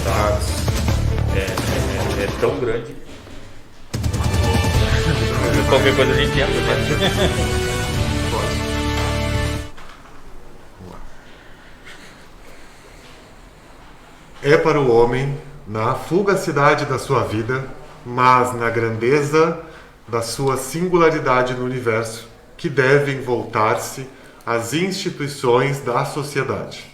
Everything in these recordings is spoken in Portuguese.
deputados é tão grande. Qualquer coisa a gente entra, né? É para o homem, na fugacidade da sua vida, mas na grandeza da sua singularidade no universo, que devem voltar-se as instituições da sociedade.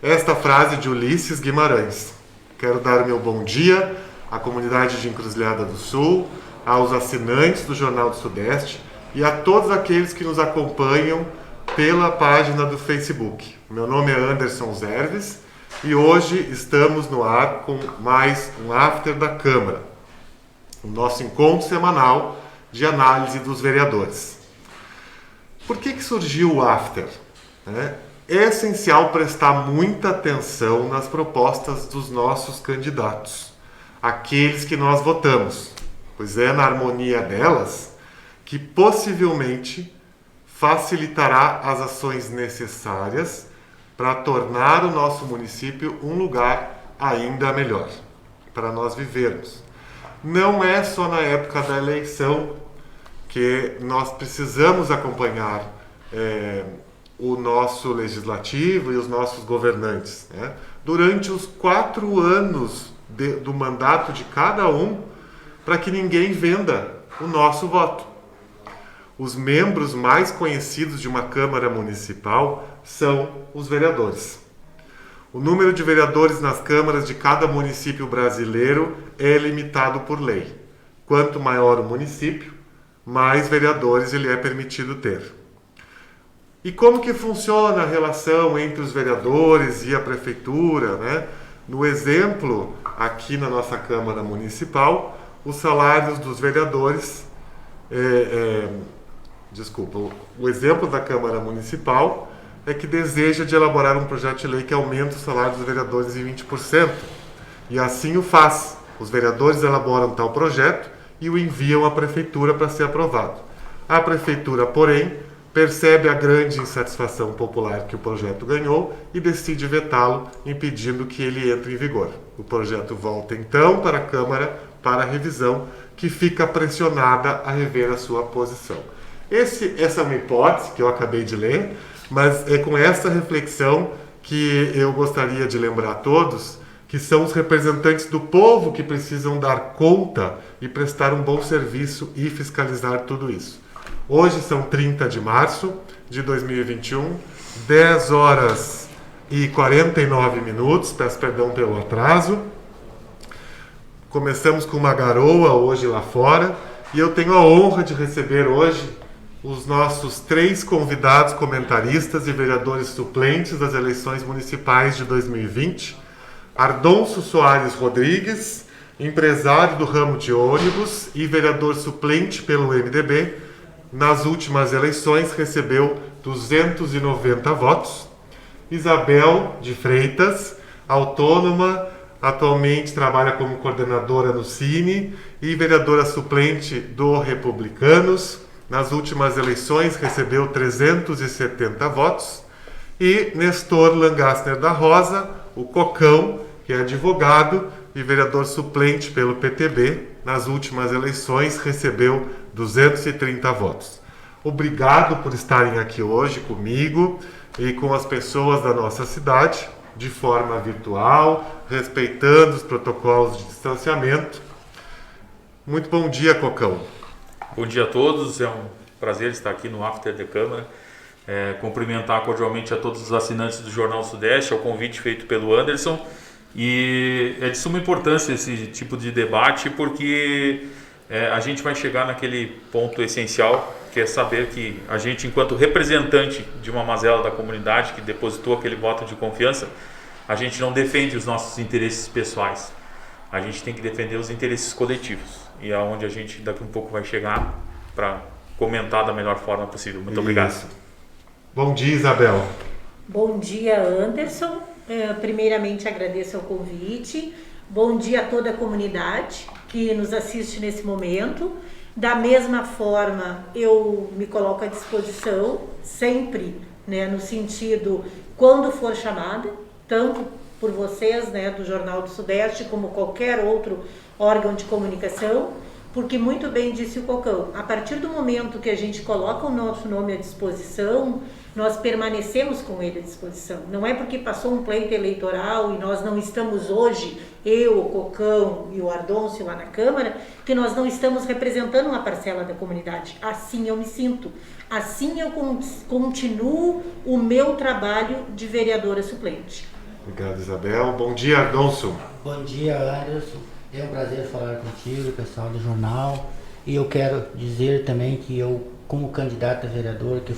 Esta frase de Ulisses Guimarães. Quero dar meu bom dia à comunidade de Encruzilhada do Sul, aos assinantes do Jornal do Sudeste e a todos aqueles que nos acompanham pela página do Facebook. Meu nome é Anderson Zerves e hoje estamos no ar com mais um After da Câmara, o nosso encontro semanal de análise dos vereadores. Por que surgiu o After? É essencial prestar muita atenção nas propostas dos nossos candidatos, aqueles que nós votamos, pois é na harmonia delas que possivelmente facilitará as ações necessárias para tornar o nosso município um lugar ainda melhor para nós vivermos. Não é só na época da eleição que nós precisamos acompanhar o nosso legislativo e os nossos governantes, né? Durante os 4 anos do mandato de cada um, para que ninguém venda o nosso voto. Os membros mais conhecidos de uma Câmara Municipal são os vereadores. O número de vereadores nas câmaras de cada município brasileiro é limitado por lei. Quanto maior o município, mais vereadores ele é permitido ter. E como que funciona a relação entre os vereadores e a prefeitura, né? No exemplo, aqui na nossa Câmara Municipal, os salários dos vereadores... o exemplo da Câmara Municipal é que deseja de elaborar um projeto de lei que aumente o salário dos vereadores em 20%. E assim o faz. Os vereadores elaboram tal projeto e o enviam à Prefeitura para ser aprovado. A Prefeitura, porém, percebe a grande insatisfação popular que o projeto ganhou e decide vetá-lo, impedindo que ele entre em vigor. O projeto volta então para a Câmara para revisão, que fica pressionada a rever a sua posição. Essa é uma hipótese que eu acabei de ler, mas é com essa reflexão que eu gostaria de lembrar a todos que são os representantes do povo que precisam dar conta e prestar um bom serviço e fiscalizar tudo isso. Hoje são 30 de março de 2021, 10 horas e 49 minutos, peço perdão pelo atraso. Começamos com uma garoa hoje lá fora e eu tenho a honra de receber hoje os nossos 3 convidados comentaristas e vereadores suplentes das eleições municipais de 2020. Ardonso Soares Rodrigues, empresário do ramo de ônibus e vereador suplente pelo MDB, nas últimas eleições recebeu 290 votos. Isabel de Freitas, autônoma, atualmente trabalha como coordenadora no Cine e vereadora suplente do Republicanos. Nas últimas eleições recebeu 370 votos. E Nestor Langastner da Rosa, o Cocão, que é advogado e vereador suplente pelo PTB, nas últimas eleições recebeu 230 votos. Obrigado por estarem aqui hoje comigo e com as pessoas da nossa cidade, de forma virtual, respeitando os protocolos de distanciamento. Muito bom dia, Cocão. Bom dia a todos, é um prazer estar aqui no After da Câmara. Cumprimentar cordialmente a todos os assinantes do Jornal Sudeste, ao convite feito pelo Anderson. E é de suma importância esse tipo de debate, porque a gente vai chegar naquele ponto essencial, que é saber que a gente, enquanto representante de uma mazela da comunidade que depositou aquele voto de confiança, a gente não defende os nossos interesses pessoais. A gente tem que defender os interesses coletivos. E é onde a gente daqui um pouco vai chegar para comentar da melhor forma possível. Muito obrigado. Bom dia, Isabel. Bom dia, Anderson. Primeiramente agradeço o convite. Bom dia a toda a comunidade que nos assiste nesse momento. Da mesma forma, eu me coloco à disposição sempre, né, no sentido, quando for chamada, tanto por vocês, né, do Jornal do Sudeste, como qualquer outro órgão de comunicação, porque muito bem disse o Cocão, a partir do momento que a gente coloca o nosso nome à disposição, nós permanecemos com ele à disposição. Não é porque passou um pleito eleitoral e nós não estamos hoje, eu, o Cocão e o Ardôncio lá na Câmara, que nós não estamos representando uma parcela da comunidade. Assim eu me sinto. Assim eu continuo o meu trabalho de vereadora suplente. Obrigado, Isabel. Bom dia, Ardôncio. Bom dia, Anderson. É um prazer falar contigo, pessoal do jornal. E eu quero dizer também que eu, como candidato a vereador que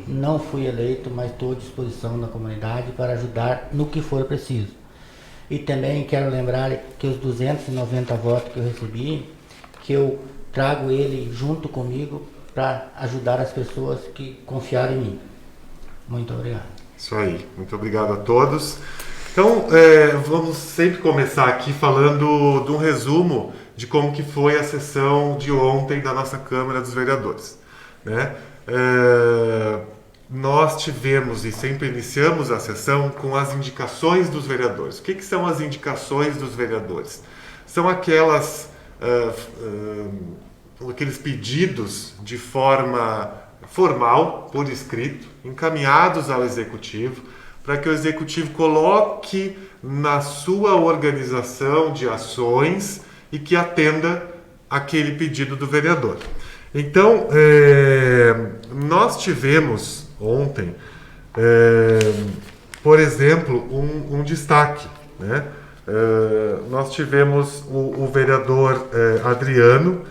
não fui eleito, mas estou à disposição da comunidade para ajudar no que for preciso. E também quero lembrar que os 290 votos que eu recebi, que eu trago ele junto comigo para ajudar as pessoas que confiaram em mim. Muito obrigado. Isso aí. Muito obrigado a todos. Então, vamos sempre começar aqui falando de um resumo de como que foi a sessão de ontem da nossa Câmara dos Vereadores, né? Nós tivemos e sempre iniciamos a sessão com as indicações dos vereadores. O que são as indicações dos vereadores? São aqueles pedidos de forma formal, por escrito, encaminhados ao Executivo, para que o Executivo coloque na sua organização de ações e que atenda aquele pedido do vereador. Então, nós tivemos ontem, por exemplo, um destaque, né? Nós tivemos o vereador Adriano,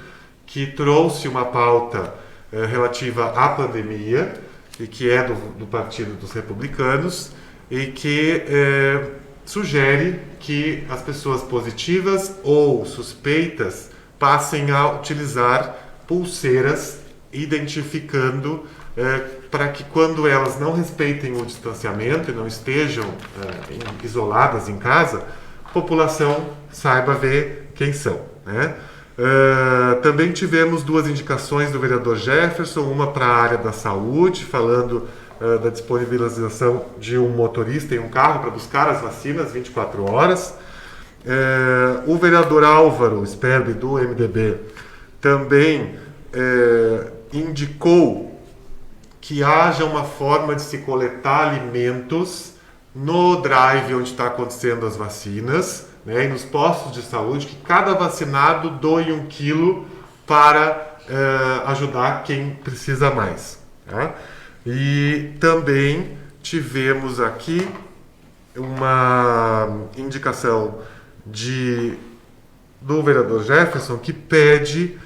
que trouxe uma pauta relativa à pandemia, e que é do Partido dos Republicanos, e que sugere que as pessoas positivas ou suspeitas passem a utilizar pulseiras, identificando para que quando elas não respeitem o distanciamento e não estejam isoladas em casa, a população saiba ver quem são, né? Também tivemos duas indicações do vereador Jefferson, uma para a área da saúde, falando da disponibilização de um motorista em um carro para buscar as vacinas 24 horas. O vereador Álvaro Sperbi, do MDB, também indicou que haja uma forma de se coletar alimentos no drive onde está acontecendo as vacinas, né, e nos postos de saúde, que cada vacinado doe 1 quilo para ajudar quem precisa mais, tá? E também tivemos aqui uma indicação do vereador Jefferson, que pede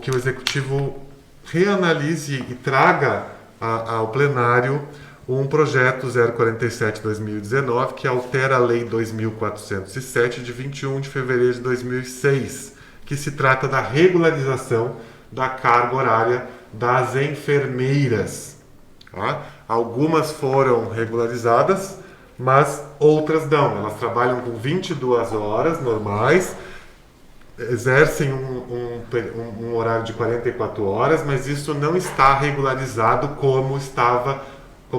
que o Executivo reanalise e traga ao plenário um projeto 047/2019 que altera a Lei 2.407 de 21 de fevereiro de 2006, que se trata da regularização da carga horária das enfermeiras. Tá? Algumas foram regularizadas, mas outras não. Elas trabalham com 22 horas normais, exercem um horário de 44 horas, mas isso não está regularizado como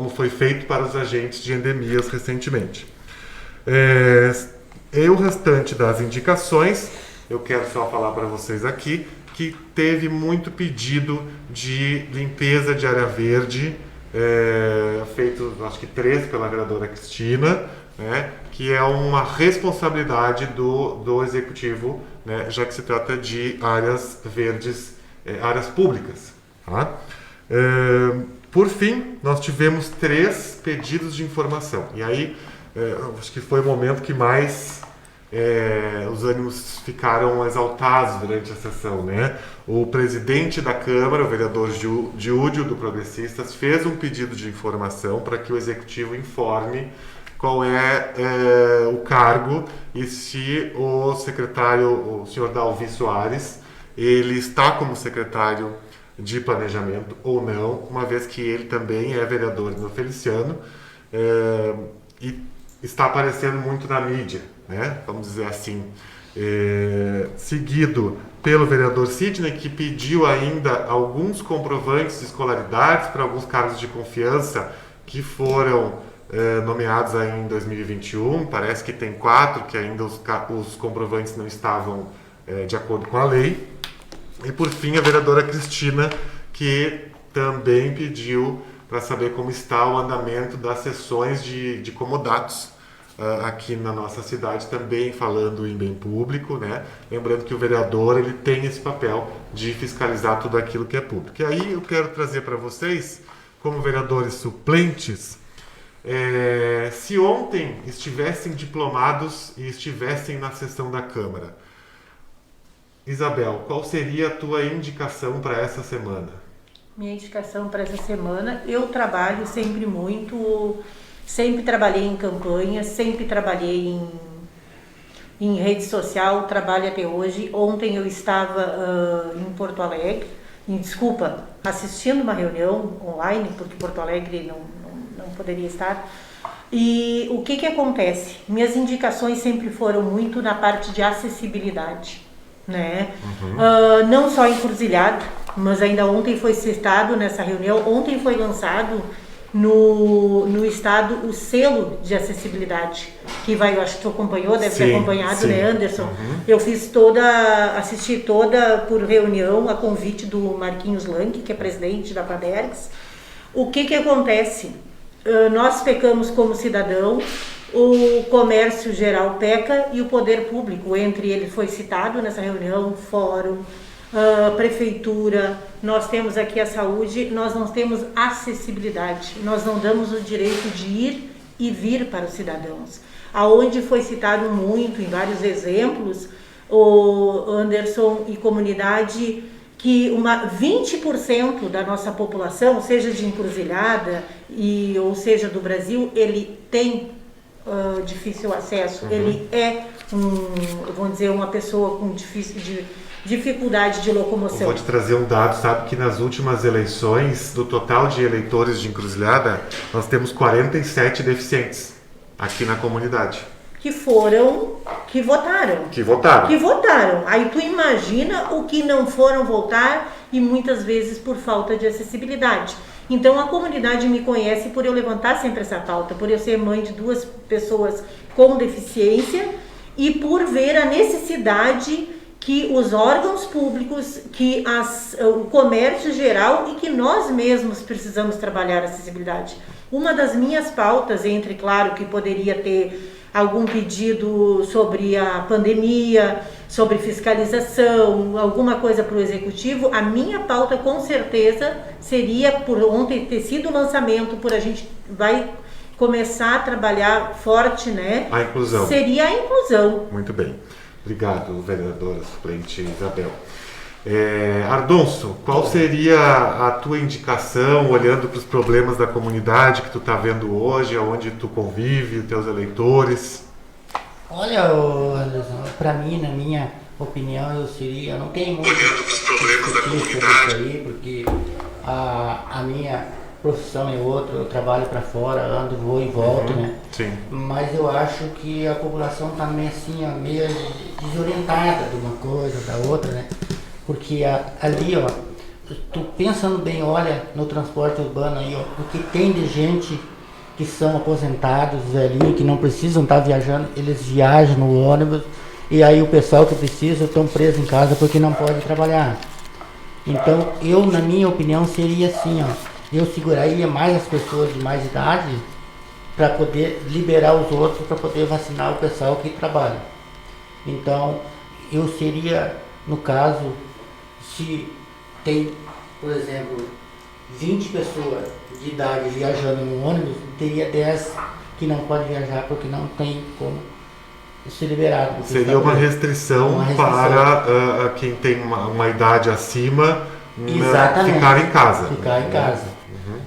foi feito para os agentes de endemias recentemente. E o restante das indicações, eu quero só falar para vocês aqui que teve muito pedido de limpeza de área verde, feito, acho que 3 pela vereadora Cristina, né, que é uma responsabilidade do Executivo, né, já que se trata de áreas verdes, áreas públicas. Tá? Por fim, nós tivemos 3 pedidos de informação. E aí, acho que foi o momento que mais os ânimos ficaram exaltados durante a sessão, né? O presidente da Câmara, o vereador Giúdio, do Progressistas, fez um pedido de informação para que o Executivo informe qual é o cargo e se o secretário, o senhor Dalvi Soares, ele está como secretário de planejamento ou não, uma vez que ele também é vereador no Feliciano e está aparecendo muito na mídia, né? Vamos dizer assim, seguido pelo vereador Sidney, que pediu ainda alguns comprovantes de escolaridades para alguns cargos de confiança que foram nomeados aí em 2021, parece que tem 4 que ainda os comprovantes não estavam de acordo com a lei. E por fim a vereadora Cristina, que também pediu para saber como está o andamento das sessões de comodatos aqui na nossa cidade, também falando em bem público, né? Lembrando que o vereador ele tem esse papel de fiscalizar tudo aquilo que é público. E aí eu quero trazer para vocês, como vereadores suplentes, se ontem estivessem diplomados e estivessem na sessão da Câmara, Isabel, qual seria a tua indicação para essa semana? Minha indicação para essa semana, eu trabalho sempre muito, sempre trabalhei em campanha, sempre trabalhei em rede social, trabalho até hoje. Ontem eu estava em Porto Alegre, assistindo uma reunião online, porque Porto Alegre não poderia estar. E o que acontece? Minhas indicações sempre foram muito na parte de acessibilidade, né? Não só encruzilhada, mas ainda ontem foi citado nessa reunião, ontem foi lançado no estado o selo de acessibilidade, que vai, eu acho que tu acompanhou, deve ter acompanhado, sim. Né, Anderson? Eu assisti toda por reunião a convite do Marquinhos Lanque, que é presidente da Padergs. O que acontece? Nós pecamos como cidadão, o comércio geral peca e o poder público, entre eles foi citado nessa reunião, fórum, prefeitura, nós temos aqui a saúde, nós não temos acessibilidade, nós não damos o direito de ir e vir para os cidadãos. Aonde foi citado muito, em vários exemplos, o Anderson e comunidade, que 20% da nossa população, seja de Encruzilhada ou seja do Brasil, ele tem difícil acesso, ele é vamos dizer, uma pessoa com dificuldade de locomoção. Eu vou te trazer um dado, sabe que nas últimas eleições, do total de eleitores de Encruzilhada, nós temos 47 deficientes aqui na comunidade. Que votaram. Aí tu imagina o que não foram votar e muitas vezes por falta de acessibilidade. Então a comunidade me conhece por eu levantar sempre essa pauta, por eu ser mãe de 2 pessoas com deficiência e por ver a necessidade que os órgãos públicos, que o comércio geral e que nós mesmos precisamos trabalhar a acessibilidade. Uma das minhas pautas, claro que poderia ter algum pedido sobre a pandemia, sobre fiscalização, alguma coisa para o executivo, a minha pauta com certeza seria, por ontem ter sido o lançamento, a gente vai começar a trabalhar forte, né? A inclusão. Seria a inclusão. Muito bem. Obrigado, vereadora suplente Isabel. Ardonso, qual seria a tua indicação, olhando para os problemas da comunidade que tu está vendo hoje, aonde tu convive, os teus eleitores? Olha, para mim, na minha opinião, eu não tenho muito olhando para os problemas da comunidade aí, porque a minha profissão é outra, eu trabalho para fora, ando, vou e volto, né? Sim. Mas eu acho que a população está meio assim, meio desorientada de uma coisa, da outra, né? Porque ali, tu pensando bem, olha, no transporte urbano aí, o que tem de gente que são aposentados, velhinhos, que não precisam estar viajando, eles viajam no ônibus, e aí o pessoal que precisa estão presos em casa porque não pode trabalhar. Então, na minha opinião, seria assim, eu seguraria mais as pessoas de mais idade para poder liberar os outros, para poder vacinar o pessoal que trabalha. Então, eu seria, no caso, se tem, por exemplo, 20 pessoas de idade viajando no ônibus, teria 10 que não podem viajar porque não tem como ser liberado. Seria uma restrição para quem tem uma idade acima ficar em casa. Ficar em casa.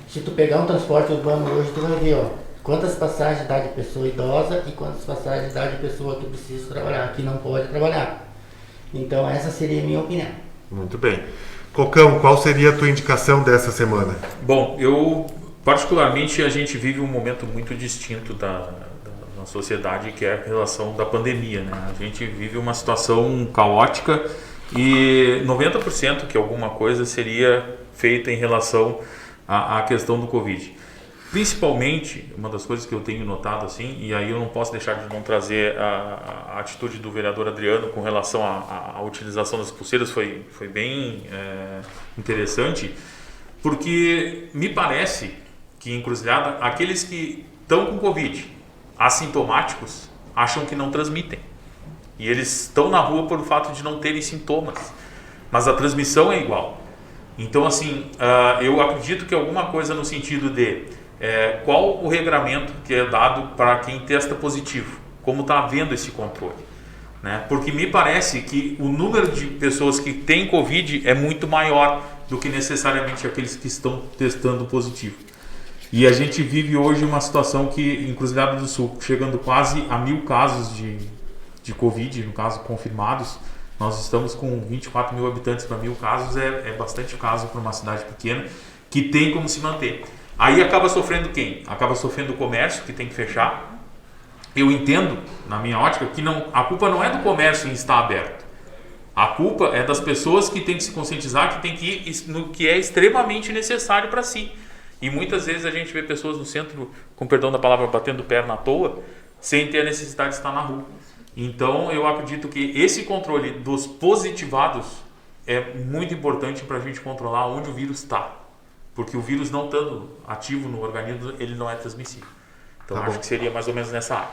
Se tu pegar um transporte urbano hoje, tu vai ver quantas passagens dá de pessoa idosa e quantas passagens dá de pessoa que precisa trabalhar, que não pode trabalhar. Então essa seria a minha opinião. Muito bem. Cocão, qual seria a tua indicação dessa semana? Bom, particularmente a gente vive um momento muito distinto da sociedade, que é a relação da pandemia, né? A gente vive uma situação caótica e 90% que alguma coisa seria feita em relação à questão do Covid. principalmente, uma das coisas que eu tenho notado assim, e aí eu não posso deixar de não trazer a atitude do vereador Adriano com relação à utilização das pulseiras, foi bem interessante, porque me parece que em Encruzilhada, aqueles que estão com Covid, assintomáticos, acham que não transmitem. E eles estão na rua por fato de não terem sintomas. Mas a transmissão é igual. Então, assim, eu acredito que alguma coisa no sentido de qual o regramento que é dado para quem testa positivo, como está havendo esse controle, né? Porque me parece que o número de pessoas que têm Covid é muito maior do que necessariamente aqueles que estão testando positivo. E a gente vive hoje uma situação que, em Encruzilhada do Sul, chegando quase a 1.000 casos de Covid, no caso confirmados, nós estamos com 24 mil habitantes para 1.000 casos, é bastante caso para uma cidade pequena, que tem como se manter. Aí acaba sofrendo quem? Acaba sofrendo o comércio, que tem que fechar. Eu entendo, na minha ótica, que a culpa não é do comércio em estar aberto. A culpa é das pessoas que têm que se conscientizar, que tem que ir no que é extremamente necessário para si. E muitas vezes a gente vê pessoas no centro, com perdão da palavra, batendo perna à toa, sem ter a necessidade de estar na rua. Então eu acredito que esse controle dos positivados é muito importante para a gente controlar onde o vírus está. Porque o vírus não estando ativo no organismo, ele não é transmissível. Então acho que seria mais ou menos nessa área.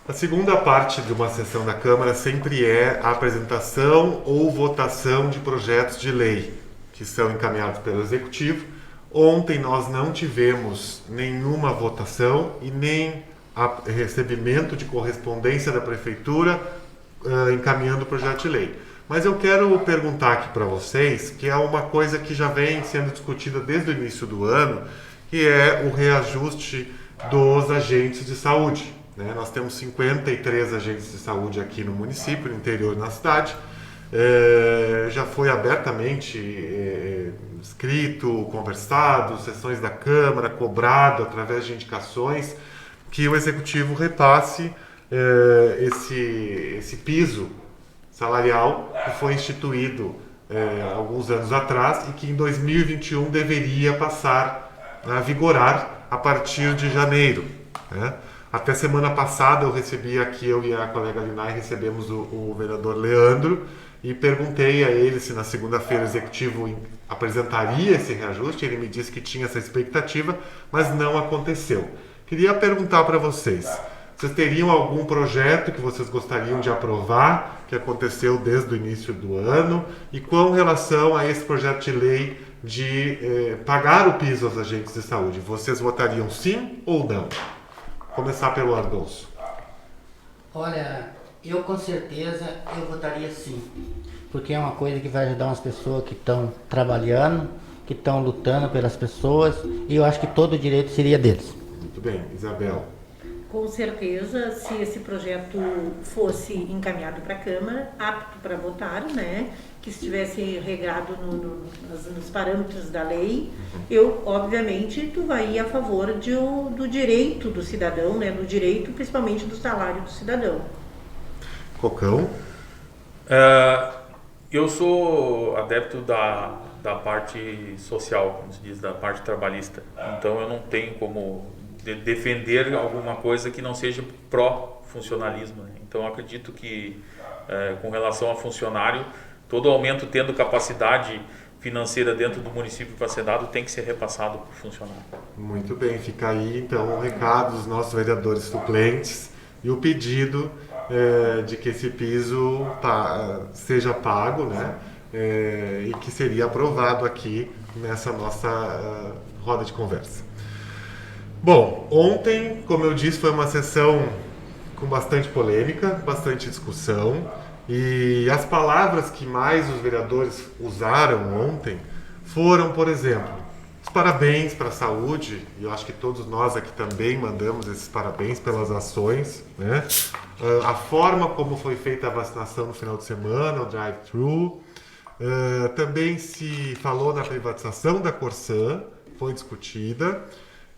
A segunda parte de uma sessão da Câmara sempre é a apresentação ou votação de projetos de lei que são encaminhados pelo Executivo. Ontem nós não tivemos nenhuma votação e nem recebimento de correspondência da Prefeitura encaminhando o projeto de lei. Mas eu quero perguntar aqui para vocês, que é uma coisa que já vem sendo discutida desde o início do ano, que é o reajuste dos agentes de saúde, né? Nós temos 53 agentes de saúde aqui no município, no interior da cidade. Já foi abertamente escrito, conversado, sessões da Câmara, cobrado através de indicações, que o Executivo repasse esse piso salarial que foi instituído alguns anos atrás e que em 2021 deveria passar a vigorar a partir de janeiro, né? Até semana passada eu recebi aqui, eu e a colega Linay recebemos o vereador Leandro e perguntei a ele se na segunda-feira o Executivo apresentaria esse reajuste. Ele me disse que tinha essa expectativa, mas não aconteceu. Queria perguntar para vocês teriam algum projeto que vocês gostariam de aprovar, que aconteceu desde o início do ano, e com relação a esse projeto de lei de pagar o piso aos agentes de saúde, vocês votariam sim ou não? Começar pelo Ardonço. Olha, eu com certeza eu votaria sim, porque é uma coisa que vai ajudar umas pessoas que estão trabalhando, que estão lutando pelas pessoas, e eu acho que todo o direito seria deles. Muito bem, Isabel. Com certeza, se esse projeto fosse encaminhado para a Câmara, apto para votar, né, que estivesse regado nos parâmetros da lei, eu, obviamente, tu vai ir a favor do direito do cidadão, né, do direito principalmente do salário do cidadão. Cocão? Eu sou adepto da parte social, como se diz, da parte trabalhista. Então eu não tenho como defender alguma coisa que não seja pró-funcionalismo, né? Então eu acredito que com relação a funcionário, todo aumento tendo capacidade financeira dentro do município para ser dado tem que ser repassado para o funcionário. Muito bem, fica aí então o recado dos nossos vereadores suplentes e o pedido de que esse piso seja pago, né? E que seria aprovado aqui nessa nossa roda de conversa. Bom, ontem, como eu disse, foi uma sessão com bastante polêmica, bastante discussão, e as palavras que mais os vereadores usaram ontem foram, por exemplo, os parabéns para a saúde, e eu acho que todos nós aqui também mandamos esses parabéns pelas ações, né? A forma como foi feita a vacinação no final de semana, o drive-thru, também se falou na privatização da Corsã, foi discutida,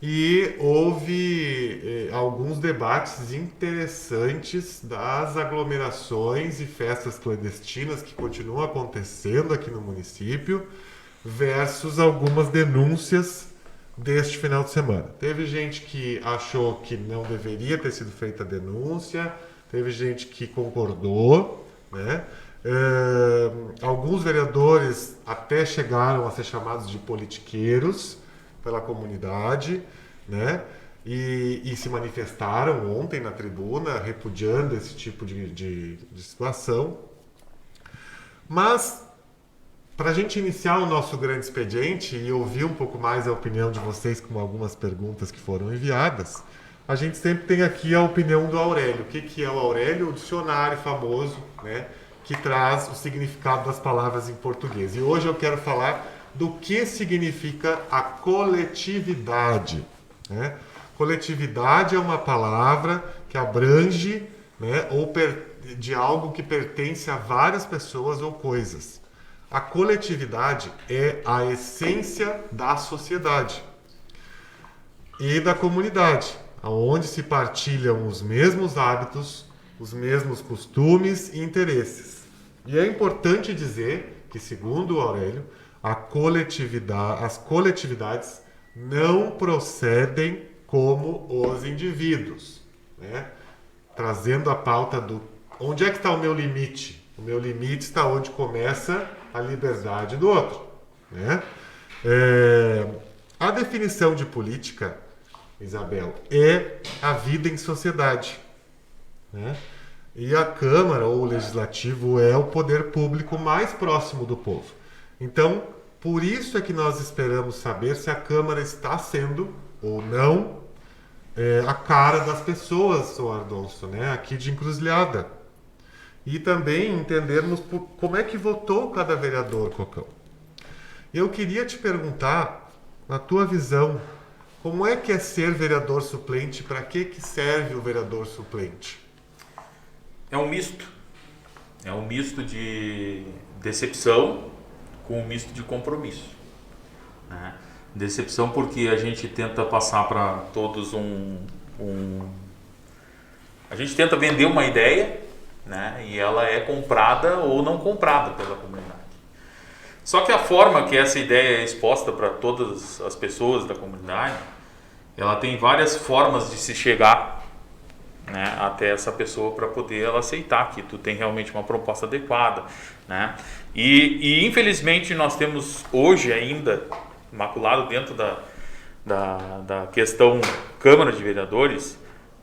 e houve alguns debates interessantes das aglomerações e festas clandestinas que continuam acontecendo aqui no município, versus algumas denúncias deste final de semana. Teve gente que achou que não deveria ter sido feita a denúncia, teve gente que concordou, né? Alguns vereadores até chegaram a ser chamados de politiqueiros pela comunidade, né? E se manifestaram ontem na tribuna repudiando esse tipo de situação. Mas, para a gente iniciar o nosso grande expediente e ouvir um pouco mais a opinião de vocês com algumas perguntas que foram enviadas, a gente sempre tem aqui a opinião do Aurélio. O que é o Aurélio? O dicionário famoso, né, que traz o significado das palavras em português. E hoje eu quero falar do que significa a coletividade, né? Coletividade é uma palavra que abrange, né, de algo que pertence a várias pessoas ou coisas. A coletividade é a essência da sociedade e da comunidade, onde se partilham os mesmos hábitos, os mesmos costumes e interesses. E é importante dizer que, segundo o Aurélio, as coletividades não procedem como os indivíduos, né? Trazendo a pauta do onde é que está o meu limite? O meu limite está onde começa a liberdade do outro, né? A definição de política, Isabel, é a vida em sociedade, né? E a Câmara ou o Legislativo é o poder público mais próximo do povo. Então, por isso é que nós esperamos saber se a Câmara está sendo ou não a cara das pessoas, o Ardonso, né? Aqui de Encruzilhada. E também entendermos como é que votou cada vereador, Cocão. Eu queria te perguntar, na tua visão, como é que é ser vereador suplente? Para que serve o vereador suplente? É um misto. É um misto de decepção com um misto de compromisso, né? Decepção porque a gente tenta passar para todos a gente tenta vender uma ideia, né? E ela é comprada ou não comprada pela comunidade. Só que a forma que essa ideia é exposta para todas as pessoas da comunidade, ela tem várias formas de se chegar, né, até essa pessoa para poder ela aceitar que tu tem realmente uma proposta adequada, né? E infelizmente nós temos hoje ainda maculado dentro da questão Câmara de Vereadores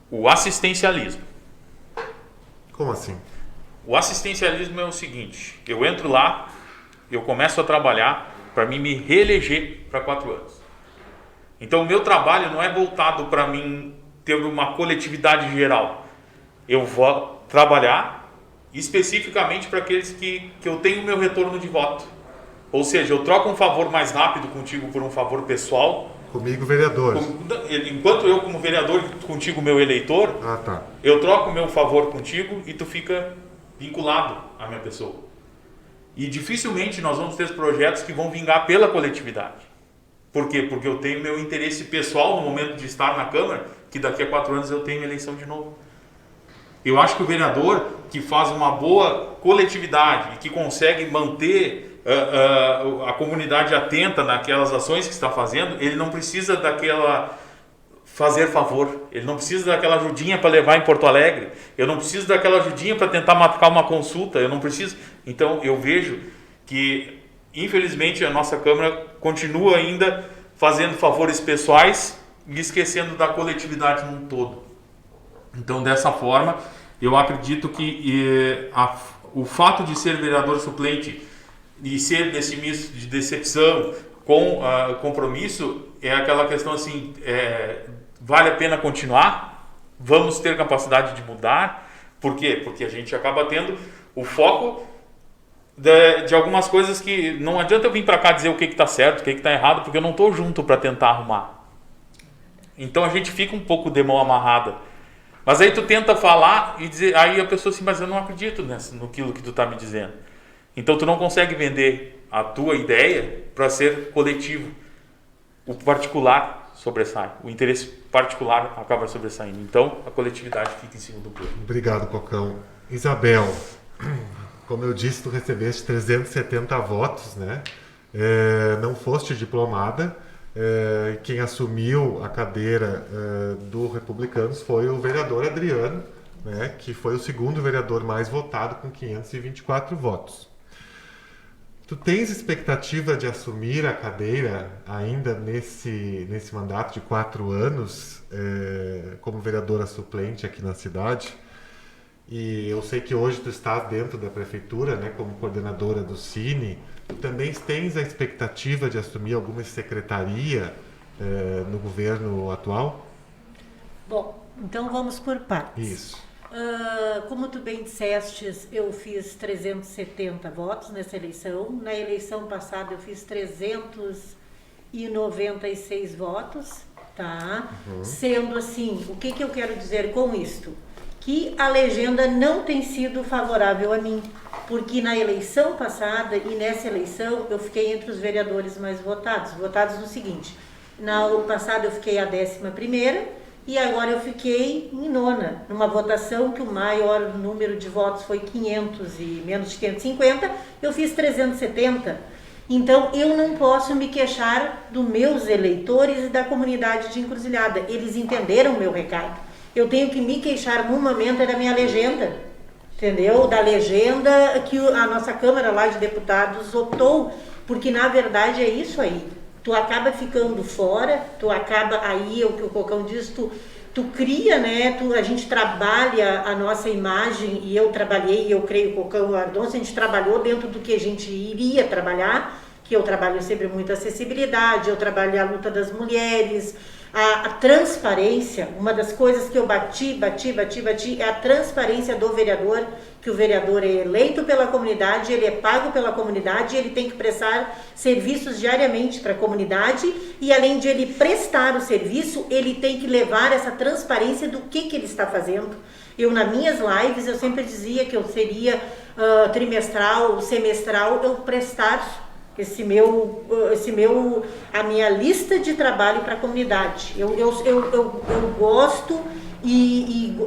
o assistencialismo. Como assim? O assistencialismo é o seguinte: eu entro lá, eu começo a trabalhar para mim me reeleger para 4 anos. Então o meu trabalho não é voltado para mim ter uma coletividade geral. Eu vou trabalhar especificamente para aqueles que eu tenho o meu retorno de voto. Ou seja, eu troco um favor mais rápido contigo por um favor pessoal. Comigo, vereador. Enquanto eu, como vereador, contigo, meu eleitor, tá. Eu troco o meu favor contigo e tu fica vinculado à minha pessoa. E dificilmente nós vamos ter projetos que vão vingar pela coletividade. Por quê? Porque eu tenho meu interesse pessoal no momento de estar na Câmara, que daqui a 4 anos eu tenho eleição de novo. Eu acho que o vereador que faz uma boa coletividade e que consegue manter a comunidade atenta naquelas ações que está fazendo, ele não precisa daquela fazer favor, ele não precisa daquela ajudinha para levar em Porto Alegre, eu não preciso daquela ajudinha para tentar marcar uma consulta, eu não preciso. Então eu vejo que infelizmente a nossa Câmara continua ainda fazendo favores pessoais e esquecendo da coletividade num todo. Então dessa forma eu acredito que o fato de ser vereador suplente e ser nesse misto de decepção com compromisso é aquela questão assim, vale a pena continuar? Vamos ter capacidade de mudar? Por quê? Porque a gente acaba tendo o foco de algumas coisas que não adianta eu vir para cá dizer o que está certo, o que está errado, porque eu não estou junto para tentar arrumar. Então a gente fica um pouco de mão amarrada. Mas aí tu tenta falar e dizer, aí a pessoa assim, mas eu não acredito naquilo que tu está me dizendo. Então tu não consegue vender a tua ideia para ser coletivo. O particular sobressai, o interesse particular acaba sobressaindo. Então a coletividade fica em segundo plano. Obrigado, Cocão. Isabel, como eu disse, tu recebeste 370 votos, né? Não foste diplomada, Quem assumiu a cadeira do Republicanos foi o vereador Adriano, né, que foi o segundo vereador mais votado com 524 votos. Tu tens expectativa de assumir a cadeira ainda nesse mandato de 4 anos como vereadora suplente aqui na cidade? E eu sei que hoje tu estás dentro da prefeitura, né, como coordenadora do Cine. Tu também tens a expectativa de assumir alguma secretaria no governo atual? Bom, então vamos por partes. Isso. Como tu bem disseste, eu fiz 370 votos nessa eleição. Na eleição passada eu fiz 396 votos, tá? Sendo assim, o que eu quero dizer com isto? Que a legenda não tem sido favorável a mim, porque na eleição passada e nessa eleição eu fiquei entre os vereadores mais votados no seguinte: na ano passado eu fiquei a 11ª e agora eu fiquei em 9ª, numa votação que o maior número de votos foi 500 e menos de 550, eu fiz 370. Então eu não posso me queixar dos meus eleitores e da comunidade de Encruzilhada, eles entenderam o meu recado. Eu tenho que me queixar no momento da minha legenda, entendeu? Da legenda que a nossa Câmara lá de Deputados optou, porque na verdade é isso aí. Tu acaba ficando fora, tu acaba aí, é o que o Cocão diz, tu cria, né? A gente trabalha a nossa imagem, e eu trabalhei, eu creio, Cocão e o Ardonço, a gente trabalhou dentro do que a gente iria trabalhar, que eu trabalho sempre muito acessibilidade, eu trabalho a luta das mulheres, a transparência. Uma das coisas que eu bati é a transparência do vereador, que o vereador é eleito pela comunidade, ele é pago pela comunidade, ele tem que prestar serviços diariamente para a comunidade, e além de ele prestar o serviço, ele tem que levar essa transparência do que ele está fazendo. Eu, nas minhas lives, eu sempre dizia que eu seria trimestral, semestral, eu prestar a minha lista de trabalho para a comunidade. Eu gosto e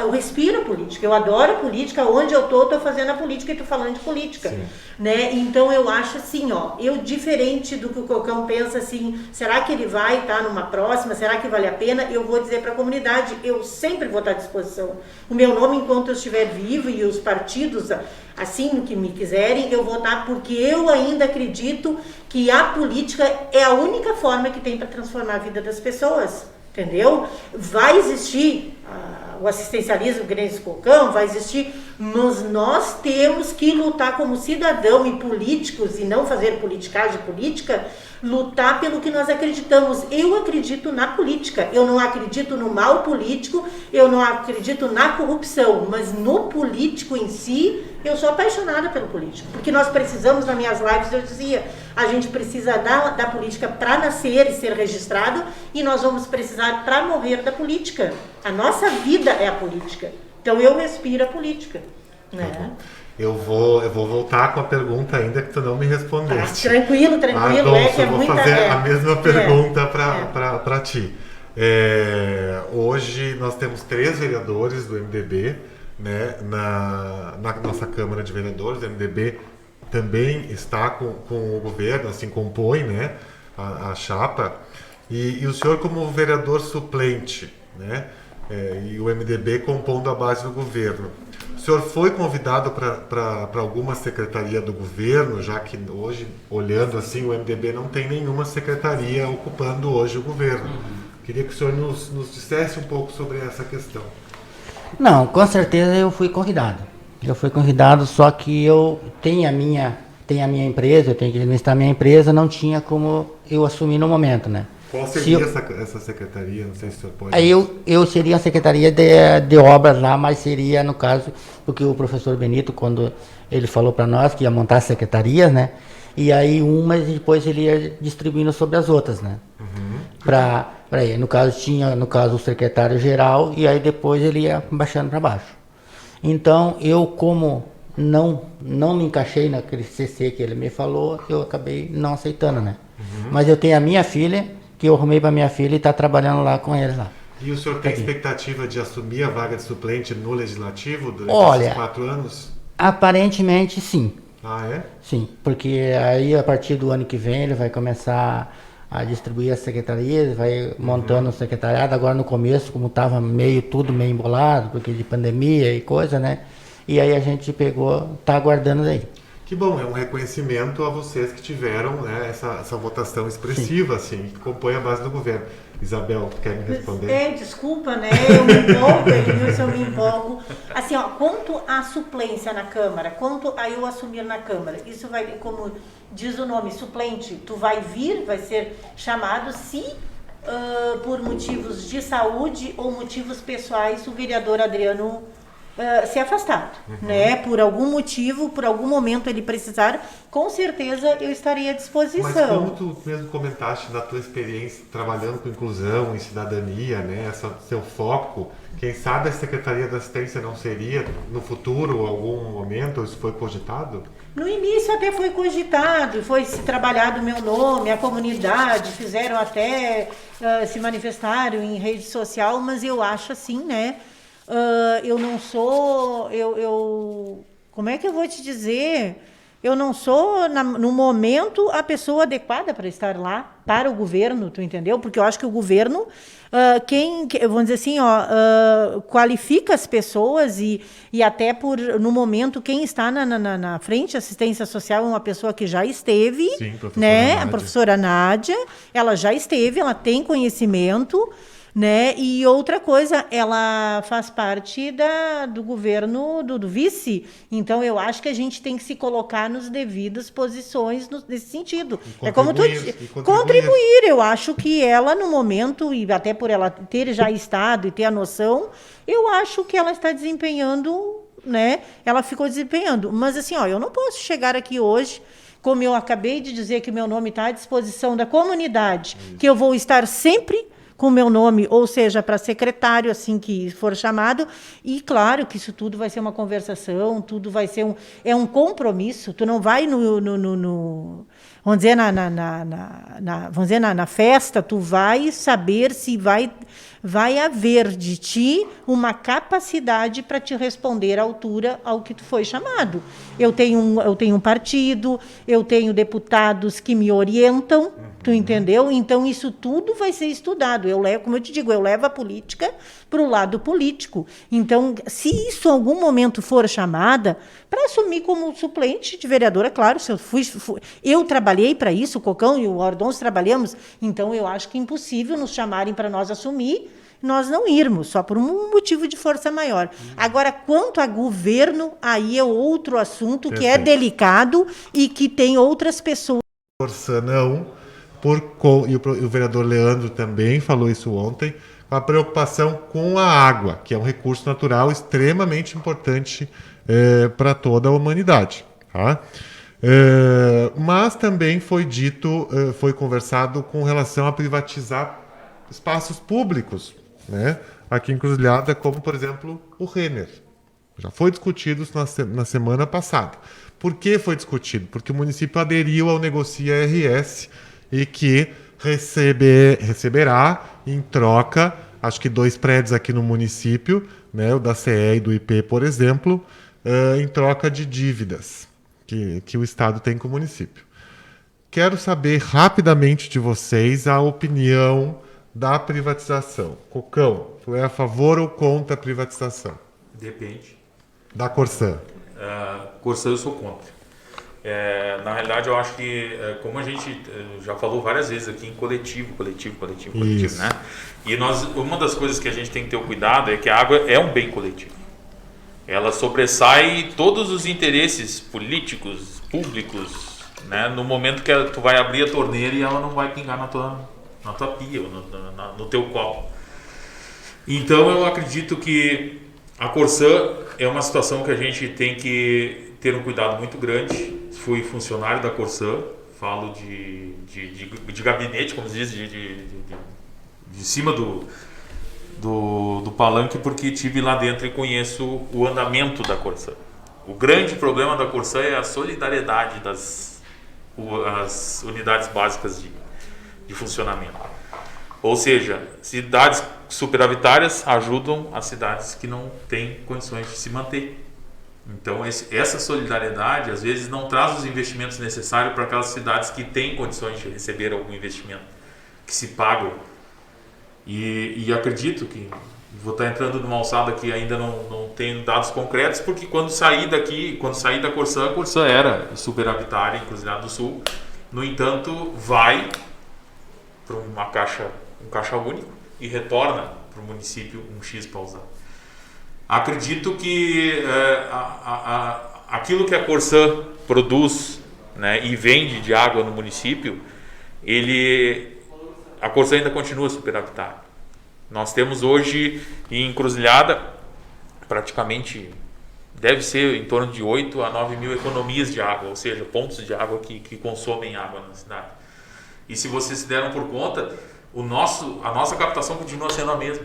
eu respiro política, eu adoro política, onde eu tô fazendo a política e tô falando de política, né? Então eu acho assim, eu diferente do que o Cocão pensa assim, será que ele vai estar numa próxima, será que vale a pena? Eu vou dizer para a comunidade, eu sempre vou estar à disposição. O meu nome, enquanto eu estiver vivo, e os partidos, assim, no que me quiserem, eu vou estar, porque eu ainda acredito que a política é a única forma que tem para transformar a vida das pessoas. Entendeu? Vai existir o assistencialismo, Grêmio Cocão, vai existir, mas nós temos que lutar como cidadão e políticos, e não fazer politicagem política, lutar pelo que nós acreditamos. Eu acredito na política, eu não acredito no mal político, eu não acredito na corrupção, mas no político em si, eu sou apaixonada pelo político, porque nós precisamos, nas minhas lives eu dizia, a gente precisa da política para nascer e ser registrado, e nós vamos precisar para morrer da política. A nossa vida é a política, então eu respiro a política, né? Eu vou voltar com a pergunta ainda que tu não me respondeste. Tranquilo, Adolfo, que é eu vou muita... fazer a mesma pergunta para ti. Hoje nós temos 3 vereadores do MDB, né, na nossa Câmara de Vereadores. O MDB também está com o governo, assim, compõe, né, a chapa. E o senhor como vereador suplente, né, e o MDB compondo a base do governo. O senhor foi convidado para alguma secretaria do governo, já que hoje, olhando assim, o MDB não tem nenhuma secretaria ocupando hoje o governo. Queria que o senhor nos dissesse um pouco sobre essa questão. Não, com certeza eu fui convidado. Eu fui convidado, só que eu tenho a minha empresa, eu tenho que administrar a minha empresa, não tinha como eu assumir no momento, né? Qual seria essa secretaria? Não sei se o senhor pode... Aí eu seria a secretaria de obras lá, mas seria, no caso, porque o professor Benito, quando ele falou para nós que ia montar secretarias, né? E aí umas e depois ele ia distribuindo sobre as outras, né? No caso tinha o secretário-geral, e aí depois ele ia baixando para baixo. Então eu, como não me encaixei naquele CC que ele me falou, eu acabei não aceitando, né? Mas eu tenho a minha filha, que eu arrumei para minha filha e está trabalhando lá com eles lá. E o senhor tem expectativa de assumir a vaga de suplente no Legislativo durante esses 4 anos? Aparentemente sim. Ah, é? Sim, porque aí a partir do ano que vem ele vai começar a distribuir as secretarias, vai montando o secretariado. Agora no começo, como estava tudo meio embolado, porque de pandemia e coisa, né? E aí a gente tá aguardando aí. Que bom, é um reconhecimento a vocês que tiveram, né, essa votação expressiva, assim, que compõe a base do governo. Isabel, quer me responder? Desculpa, né? Eu me empolgo, eu me empolgo. Assim, ó, quanto à suplência na Câmara, quanto a eu assumir na Câmara, isso vai, como diz o nome, suplente, tu vai ser chamado se por motivos de saúde ou motivos pessoais o vereador Adriano se afastado, né? Por algum motivo, por algum momento ele precisar, com certeza eu estarei à disposição. Mas como tu mesmo comentaste da tua experiência trabalhando com inclusão e cidadania, né? Seu foco, quem sabe a Secretaria da Assistência não seria no futuro, algum momento, isso foi cogitado? No início até foi cogitado, foi se trabalhado o meu nome, a comunidade, fizeram até, se manifestaram em rede social, mas eu acho assim, né? Eu não sou, como é que eu vou te dizer? Eu não sou, no momento, a pessoa adequada para estar lá, para o governo, tu entendeu? Porque eu acho que o governo, vamos dizer assim, qualifica as pessoas e até no momento, quem está na frente da assistência social é uma pessoa que já esteve, sim, né? Nádia. A professora Nádia, ela já esteve, ela tem conhecimento, né? E outra coisa, ela faz parte do governo do vice, então eu acho que a gente tem que se colocar nas devidas posições nesse sentido. É como contribuir. Eu acho que ela no momento, e até por ela ter já estado e ter a noção, eu acho que ela está desempenhando, né? Ela ficou desempenhando. Mas assim, eu não posso chegar aqui hoje, como eu acabei de dizer que o meu nome está à disposição da comunidade, que eu vou estar sempre com o meu nome, ou seja, para secretário, assim que for chamado, e claro que isso tudo vai ser uma conversação, tudo vai ser um compromisso, tu não vai vamos dizer, vamos dizer, na festa, tu vai saber se vai haver de ti uma capacidade para te responder à altura ao que tu foi chamado. Eu tenho um partido, eu tenho deputados que me orientam, tu entendeu? Então, isso tudo vai ser estudado. Como eu te digo, eu levo a política para o lado político. Então, se isso em algum momento for chamada, para assumir como suplente de vereadora, claro, se eu trabalhei para isso, o Cocão e o Ordons trabalhamos, então eu acho que é impossível nos chamarem para nós assumir, nós não irmos, só por um motivo de força maior. Agora, quanto a governo, aí é outro assunto que é delicado e que tem outras pessoas. Força não. E o vereador Leandro também falou isso ontem, a preocupação com a água, que é um recurso natural extremamente importante para toda a humanidade. Tá? Mas também foi conversado com relação a privatizar espaços públicos, né? Aqui em Encruzilhada, como, por exemplo, o Renner. Já foi discutido isso na semana passada. Por que foi discutido? Porque o município aderiu ao Negocia RS, e que receberá em troca, acho que 2 prédios aqui no município, né, o da CE e do IP, por exemplo, em troca de dívidas que o Estado tem com o município. Quero saber rapidamente de vocês a opinião da privatização. Cocão, tu é a favor ou contra a privatização? Depende. Da Corsã. Corsã eu sou contra. Na realidade, eu acho que, como a gente já falou várias vezes aqui, em coletivo, né? E uma das coisas que a gente tem que ter o cuidado é que a água é um bem coletivo. Ela sobressai todos os interesses políticos, públicos, né? No momento que tu vai abrir a torneira e ela não vai pingar na tua pia, ou no teu copo. Então, eu acredito que a Corsã é uma situação que a gente tem que ter um cuidado muito grande. Fui funcionário da Corsã, falo de gabinete, como se diz, de cima do palanque, porque estive lá dentro e conheço o andamento da Corsã. O grande problema da Corsã é a solidariedade das unidades básicas de funcionamento. Ou seja, cidades superavitárias ajudam as cidades que não têm condições de se manter. Então, essa solidariedade, às vezes, não traz os investimentos necessários para aquelas cidades que têm condições de receber algum investimento. que se pagam. E acredito que vou estar entrando numa alçada que ainda não tenho dados concretos, porque quando saí da Corsã, a Corsã era superavitária em Encruzilhada do Sul. No entanto, vai para um caixa único e retorna para o município um X para usar. Acredito que aquilo que a Corsã produz, né, e vende de água no município, a Corsã ainda continua superavitária. Nós temos hoje em Encruzilhada praticamente deve ser em torno de 8 a 9 mil economias de água, ou seja, pontos de água que consomem água na cidade. E se vocês se deram por conta, a nossa captação continua sendo a mesma.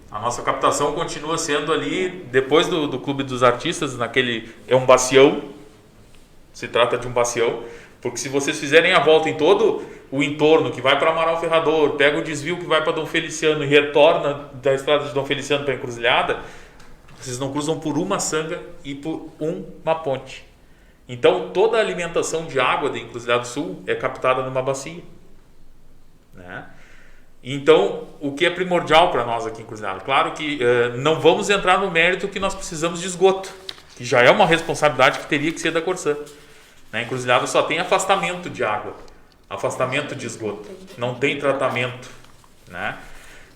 A nossa captação continua sendo ali, depois do Clube dos Artistas, é um bacião, se trata de um bacião, porque se vocês fizerem a volta em todo o entorno, que vai para Amaral Ferrador, pega o desvio que vai para Dom Feliciano e retorna da estrada de Dom Feliciano para Encruzilhada, vocês não cruzam por uma sanga e por uma ponte. Então toda a alimentação de água de Encruzilhada do Sul é captada numa bacia, né? Então o que é primordial para nós aqui em Encruzilhada, claro que não vamos entrar no mérito que nós precisamos de esgoto, que já é uma responsabilidade que teria que ser da Corsã. Na Encruzilhada só tem afastamento de água, afastamento de esgoto, não tem tratamento, né?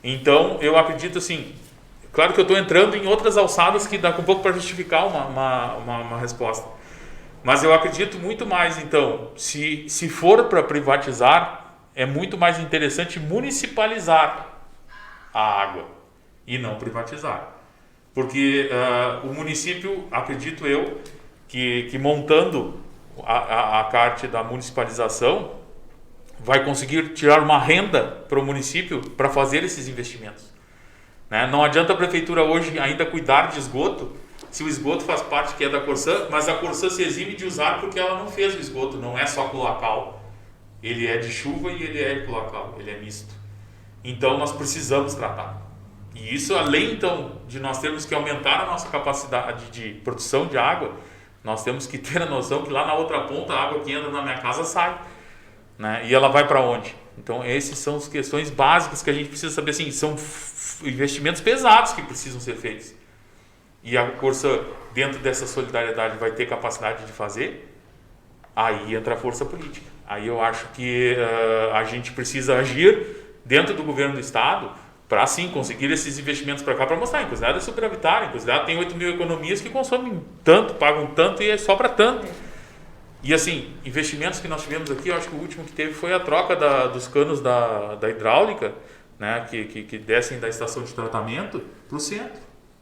Então eu acredito assim, claro que eu estou entrando em outras alçadas que dá um pouco para justificar uma resposta, mas eu acredito muito mais, então, se for para privatizar, é muito mais interessante municipalizar a água e não privatizar, porque o município, acredito eu, que montando a parte da municipalização vai conseguir tirar uma renda para o município para fazer esses investimentos, né? Não adianta a prefeitura hoje ainda cuidar de esgoto se o esgoto faz parte que é da Corsã, mas a Corsã se exime de usar porque ela não fez o esgoto, não é só cloacal, ele é de chuva e ele é cloacal, ele é misto. Então nós precisamos tratar. E isso, além então de nós termos que aumentar a nossa capacidade de produção de água, nós temos que ter a noção que lá na outra ponta a água que entra na minha casa sai, né? E ela vai para onde? Então essas são as questões básicas que a gente precisa saber, assim, são investimentos pesados que precisam ser feitos. E a Corsã, dentro dessa solidariedade, vai ter capacidade de fazer, aí entra a força política. Aí eu acho que a gente precisa agir dentro do governo do estado para sim conseguir esses investimentos para cá, para mostrar. Encruzilhada é superavitária, Encruzilhada tem 8 mil economias que consomem tanto, pagam tanto e sobra tanto. E assim, investimentos que nós tivemos aqui, eu acho que o último que teve foi a troca dos canos da hidráulica, né, que descem da estação de tratamento para o centro.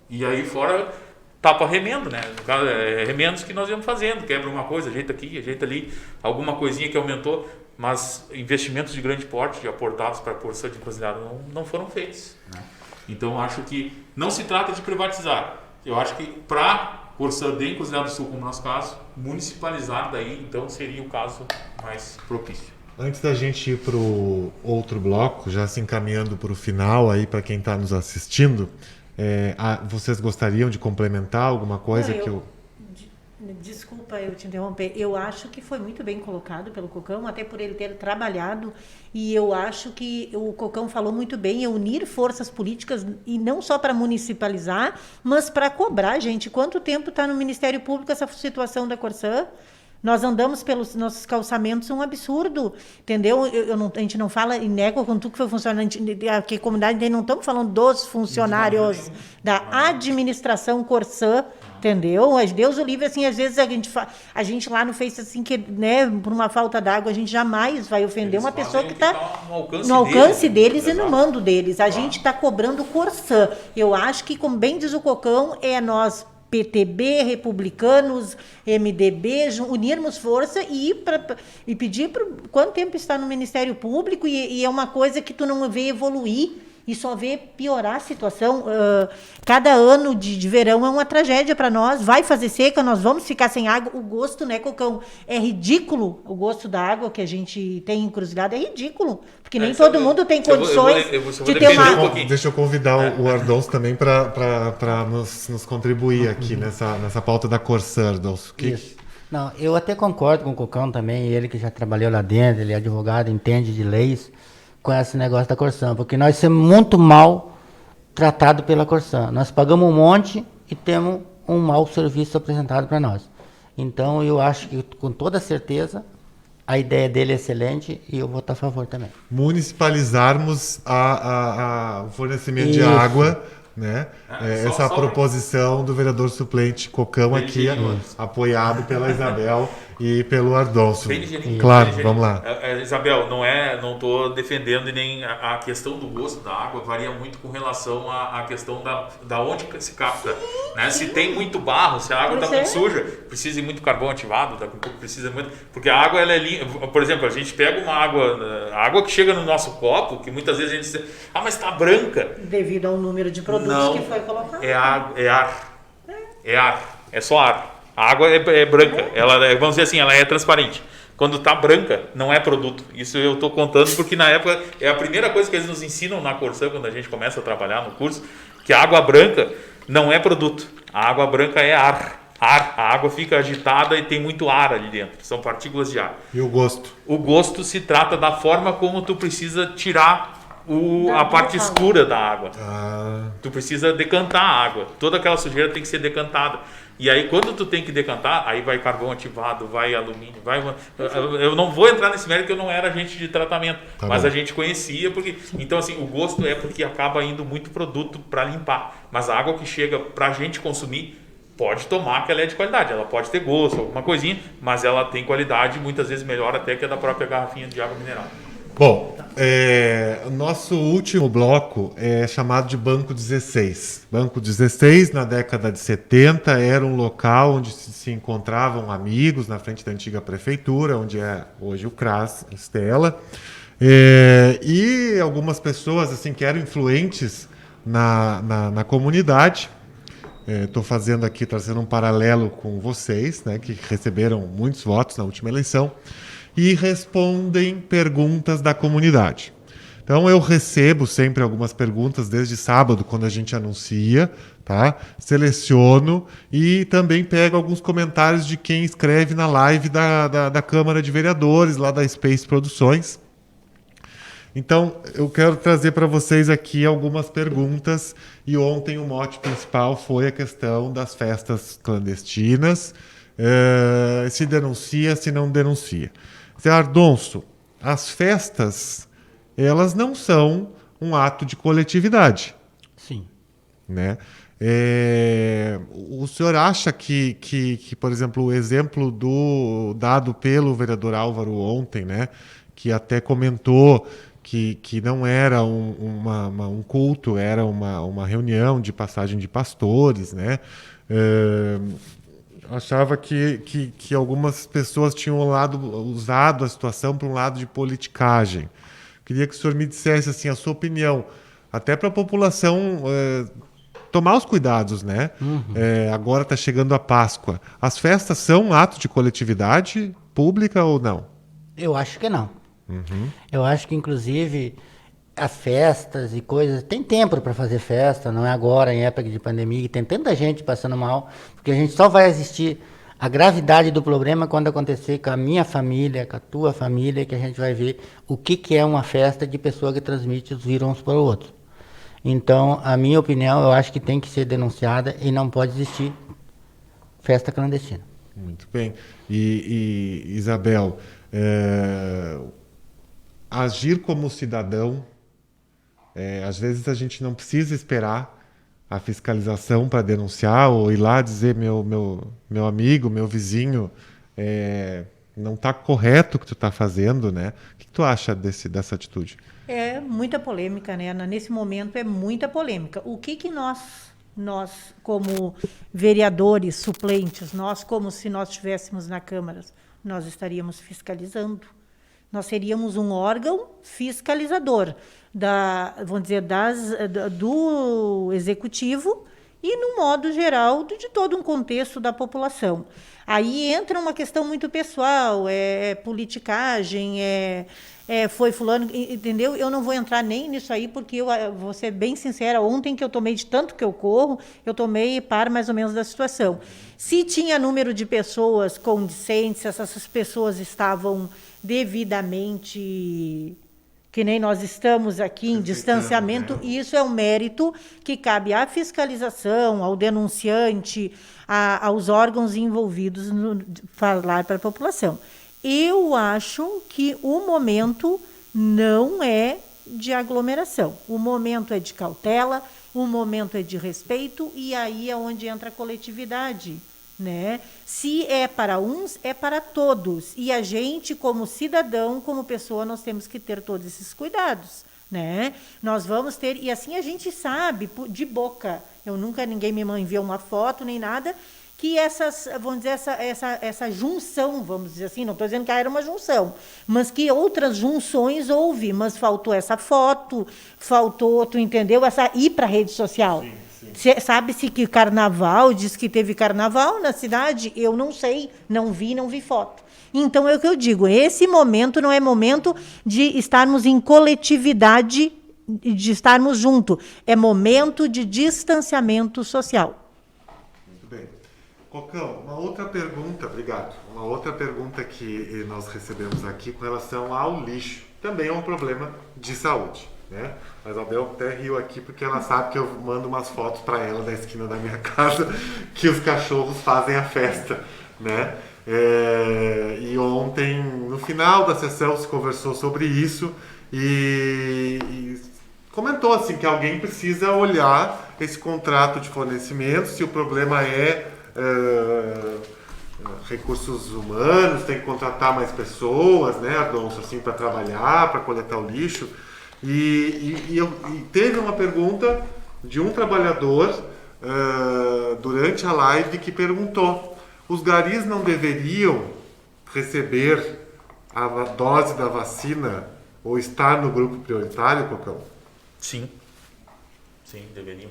E aí fora tapa remendo, né? No caso, remendos que nós íamos fazendo, quebra uma coisa, ajeita aqui, ajeita ali, alguma coisinha que aumentou, mas investimentos de grande porte aportados para a Corsã de Encruzilhada não foram feitos, né? Então acho que não se trata de privatizar, eu acho que para Corsã de Encruzilhada do Sul, como no nosso caso, municipalizar daí, então seria o caso mais propício. Antes da gente ir para o outro bloco, já se encaminhando para o final aí para quem está nos assistindo, vocês gostariam de complementar alguma coisa que eu... Desculpa eu te interromper, eu acho que foi muito bem colocado pelo Cocão, até por ele ter trabalhado, e eu acho que o Cocão falou muito bem, unir forças políticas, e não só para municipalizar, mas para cobrar, gente. Quanto tempo está no Ministério Público essa situação da Corsã? Nós andamos pelos nossos calçamentos, um absurdo, entendeu? A gente não fala e nega com tudo que foi funcionário, que a comunidade, não estamos falando dos funcionários da administração Corsã, entendeu? Deus o livre, assim, às vezes a gente lá no Face, assim, que, né, por uma falta d'água, a gente jamais vai ofender uma pessoa que está no alcance deles e no mando deles. A gente está cobrando Corsã. Eu acho que, como bem diz o Cocão, nós PTB, republicanos, MDB, unirmos força e pedir quanto tempo está no Ministério Público e é uma coisa que tu não vê evoluir e só vê piorar a situação. Cada ano de verão é uma tragédia para nós, vai fazer seca, nós vamos ficar sem água. O gosto, né, Cocão? É ridículo o gosto da água que a gente tem em Encruzilhada, é ridículo, porque nem todo mundo tem condições de ter uma... Deixa eu convidar o Ardonço também para nos contribuir aqui nessa pauta da Corsã, Ardonço. Isso. Não, eu até concordo com o Cocão também, ele que já trabalhou lá dentro, ele é advogado, entende de leis, com esse negócio da Corsan, porque nós somos muito mal tratados pela Corsan. Nós pagamos um monte e temos um mau serviço apresentado para nós. Então eu acho que com toda certeza a ideia dele é excelente e eu vou estar a favor também. Municipalizarmos o fornecimento de Isso. água, né? Essa só- proposição do vereador suplente Cocão Bem aqui, ligeirinho. apoiado pela Isabel e pelo Ardonço. Bem ligeirinho, Claro, bem ligeirinho. vamos lá. Isabel, não estou defendendo e nem a questão do gosto da água varia muito com relação à questão da onde se capta, né? Se tem muito barro, se a água está Pois muito suja, precisa de muito carvão ativado, daqui a pouco precisa muito, porque a água ela é limpa. Por exemplo, a gente pega uma água, a água que chega no nosso copo, que muitas vezes a gente diz, mas está branca. Devido ao número de produtos Não, que foi colocado. é ar, é só ar. A água é branca, vamos dizer assim, ela é transparente. Quando está branca, não é produto. Isso eu estou contando porque na época é a primeira coisa que eles nos ensinam na Corsan quando a gente começa a trabalhar no curso, que a água branca não é produto. A água branca é ar. A água fica agitada e tem muito ar ali dentro. São partículas de ar. E o gosto? O gosto se trata da forma como tu precisa tirar a parte água. escura da água. Ah, Tu precisa decantar a água. Toda aquela sujeira tem que ser decantada. E aí quando tu tem que decantar, aí vai carvão ativado, vai alumínio, eu não vou entrar nesse mérito que eu não era agente de tratamento, Tá mas bom. a gente conhecia porque então assim, o gosto é porque acaba indo muito produto para limpar, mas a água que chega pra gente consumir pode tomar que ela é de qualidade, ela pode ter gosto, alguma coisinha, mas ela tem qualidade, muitas vezes melhor até que a da própria garrafinha de água mineral. bom, o nosso último bloco é chamado de Banco 16. Banco 16, na década de 70, era um local onde se encontravam amigos na frente da antiga prefeitura, onde é hoje o CRAS, Estela. E algumas pessoas assim que eram influentes na comunidade. Estou fazendo aqui, trazendo um paralelo com vocês, né, que receberam muitos votos na última eleição, e respondem perguntas da comunidade. Então eu recebo sempre algumas perguntas desde sábado, quando a gente anuncia, tá? Seleciono e também pego alguns comentários de quem escreve na live da Câmara de Vereadores, lá da Space Produções. Então, eu quero trazer para vocês aqui algumas perguntas. E ontem o mote principal foi a questão das festas clandestinas. Se denuncia, se não denuncia. Zé Ardonço, as festas, elas não são um ato de coletividade, Sim. né? O senhor acha que, por exemplo, o exemplo dado pelo vereador Álvaro ontem, né, que até comentou que não era um culto, era uma reunião de passagem de pastores, né? Achava que algumas pessoas tinham usado a situação para um lado de politicagem. Queria que o senhor me dissesse assim, a sua opinião, até para a população tomar os cuidados, né? Agora está chegando a Páscoa. As festas são um ato de coletividade pública ou não? Eu acho que não. Eu acho que, inclusive, as festas e coisas... Tem tempo para fazer festa, não é agora, em época de pandemia, que tem tanta gente passando mal, porque a gente só vai assistir a gravidade do problema quando acontecer com a minha família, com a tua família, que a gente vai ver o que é uma festa de pessoa que transmite os vírus uns para o outro. Então, a minha opinião, eu acho que tem que ser denunciada e não pode existir festa clandestina. Muito bem. E Isabel, agir como cidadão, às vezes a gente não precisa esperar a fiscalização para denunciar ou ir lá dizer meu amigo, meu vizinho, não está correto o que tu está fazendo, né? O que tu acha dessa atitude? É muita polêmica, né? Nesse momento é muita polêmica. O que nós como vereadores suplentes, nós como se nós estivéssemos na Câmara, nós estaríamos fiscalizando. Nós seríamos um órgão fiscalizador vamos dizer, do executivo e, no modo geral, de todo um contexto da população. Aí entra uma questão muito pessoal, politicagem, foi fulano, entendeu? Eu não vou entrar nem nisso aí, porque eu vou ser bem sincera, ontem que eu tomei de tanto que eu corro, eu tomei par mais ou menos da situação. Se tinha número de pessoas condizentes, essas pessoas estavam devidamente que nem nós estamos aqui em distanciamento, e isso é um mérito que cabe à fiscalização, ao denunciante, aos órgãos envolvidos no falar para a população. Eu acho que o momento não é de aglomeração. O momento é de cautela, o momento é de respeito, e aí é onde entra a coletividade, né? Se é para uns, é para todos. E a gente, como cidadão, como pessoa, nós temos que ter todos esses cuidados, né? Nós vamos ter, e assim a gente sabe, de boca. Ninguém me enviou uma foto nem nada, que essas, vamos dizer, essa junção, vamos dizer assim, não estou dizendo que era uma junção, mas que outras junções houve, mas faltou essa foto, faltou, tu entendeu? Ir para a rede social. Sim. Sabe-se que carnaval, diz que teve carnaval na cidade, eu não sei, não vi foto. Então, é o que eu digo, esse momento não é momento de estarmos em coletividade, de estarmos juntos, é momento de distanciamento social. Cocão, uma outra pergunta, obrigado. Uma outra pergunta que nós recebemos aqui com relação ao lixo. Também é um problema de saúde, né? Mas a Bel até riu aqui porque ela sabe que eu mando umas fotos para ela da esquina da minha casa que os cachorros fazem a festa, né? E ontem, no final da sessão, se conversou sobre isso e comentou assim que alguém precisa olhar esse contrato de fornecimento, se o problema é recursos humanos, tem que contratar mais pessoas, né, Adonso, assim, para trabalhar, para coletar o lixo. E teve uma pergunta de um trabalhador durante a live que perguntou: os garis não deveriam receber a dose da vacina ou estar no grupo prioritário, Cocão? Sim, deveriam.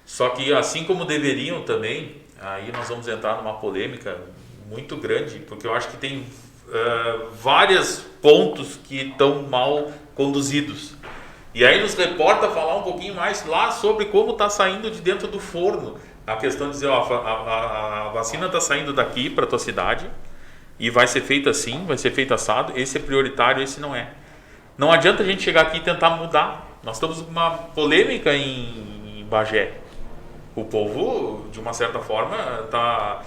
Só que assim como deveriam também, aí nós vamos entrar numa polêmica muito grande, porque eu acho que tem vários pontos que estão mal conduzidos. E aí nos reporta falar um pouquinho mais lá sobre como está saindo de dentro do forno. A questão de dizer, ó, a vacina está saindo daqui para a tua cidade e vai ser feita assim, vai ser feito assado, esse é prioritário, esse não é. Não adianta a gente chegar aqui e tentar mudar. Nós estamos com uma polêmica em Bagé. O povo, de uma certa forma, está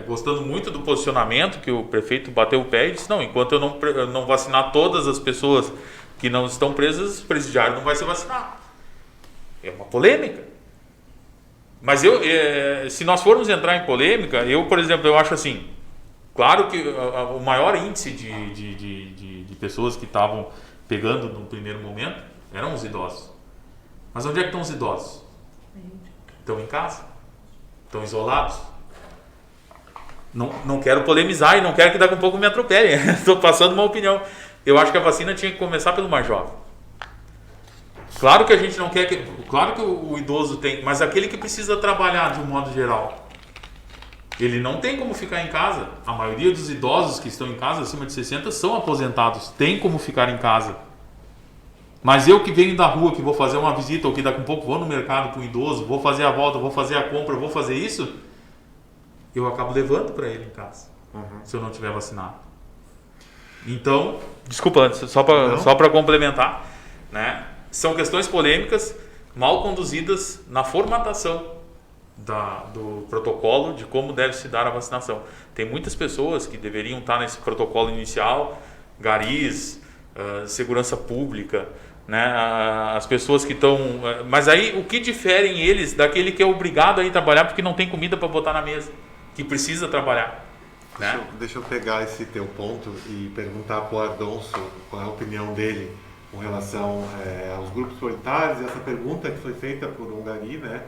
gostando muito do posicionamento que o prefeito bateu o pé e disse: não, enquanto eu não vacinar todas as pessoas que não estão presas, o presidiário não vai se vacinar. É uma polêmica. Mas se nós formos entrar em polêmica, por exemplo, eu acho assim, claro que o maior índice de pessoas que estavam pegando no primeiro momento eram os idosos. Mas onde é que estão os idosos? Estão em casa, estão isolados. Não quero polemizar e não quero que daqui a pouco me atropelem. Estou passando uma opinião. Eu acho que a vacina tinha que começar pelo mais jovem. Claro que a gente não quer que... Claro que o idoso tem, mas aquele que precisa trabalhar de um modo geral, ele não tem como ficar em casa. A maioria dos idosos que estão em casa, acima de 60, são aposentados. Tem como ficar em casa. Mas eu que venho da rua, que vou fazer uma visita, ou que daqui a pouco vou no mercado com um idoso, vou fazer a volta, vou fazer a compra, vou fazer isso, eu acabo levando para ele em casa, se eu não tiver vacinado. Então, desculpa, só para complementar, né? São questões polêmicas, mal conduzidas na formatação do protocolo de como deve se dar a vacinação. Tem muitas pessoas que deveriam estar nesse protocolo inicial, garis, segurança pública, né? As pessoas que estão... Mas aí, o que diferem eles daquele que é obrigado a ir trabalhar porque não tem comida para botar na mesa, que precisa trabalhar, né? Deixa eu pegar esse teu ponto e perguntar para o Adonso qual é a opinião dele com relação aos grupos prioritários. Essa pergunta que foi feita por um gari, né?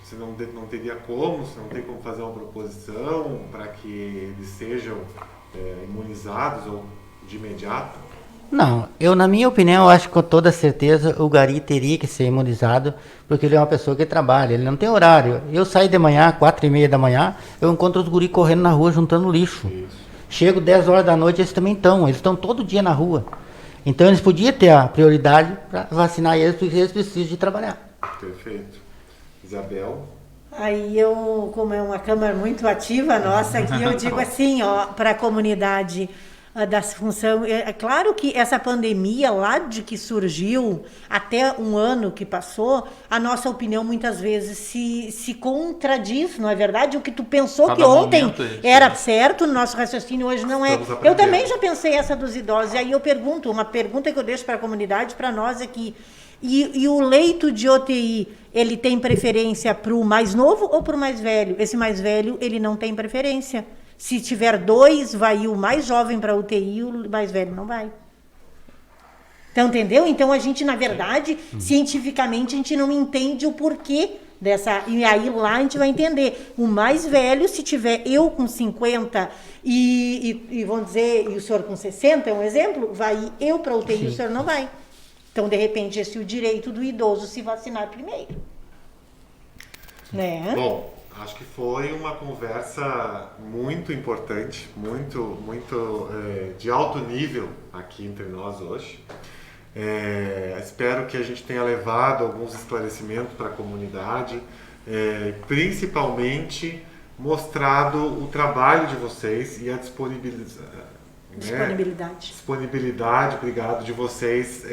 Se não teria como, se não tem como fazer uma proposição para que eles sejam imunizados ou de imediato? Não, na minha opinião, eu acho que com toda certeza o gari teria que ser imunizado, porque ele é uma pessoa que trabalha, ele não tem horário. Eu saio de manhã, 4h30 da manhã, eu encontro os guris correndo na rua juntando lixo. Isso. Chego 10 horas da noite, eles também estão, eles estão todo dia na rua. Então eles podiam ter a prioridade para vacinar eles, porque eles precisam de trabalhar. Perfeito. Isabel? Aí como é uma Câmara muito ativa nossa aqui, eu digo assim, ó, para a comunidade, da função. É claro que essa pandemia, lá de que surgiu até um ano que passou, a nossa opinião muitas vezes se contradiz, não é verdade? O que tu pensou Cada que ontem momento é era certo, no nosso raciocínio hoje não é. Estamos Eu aprendendo. também já pensei essa dos idosos, e aí eu pergunto, uma pergunta que eu deixo para a comunidade, para nós aqui, e o leito de UTI, ele tem preferência para o mais novo ou para o mais velho? Esse mais velho, ele não tem preferência. Se tiver 2, vai o mais jovem para a UTI e o mais velho não vai. Então, entendeu? Então, a gente, na verdade, cientificamente, a gente não entende o porquê dessa... E aí, lá, a gente vai entender. O mais velho, se tiver eu com 50 e vamos dizer, e o senhor com 60, é um exemplo, vai eu para a UTI e o senhor não vai. Então, de repente, esse é o direito do idoso se vacinar primeiro. Né? Bom, acho que foi uma conversa muito importante, muito de alto nível aqui entre nós hoje. Espero que a gente tenha levado alguns esclarecimentos para a comunidade, principalmente mostrado o trabalho de vocês e a disponibilidade, obrigado, de vocês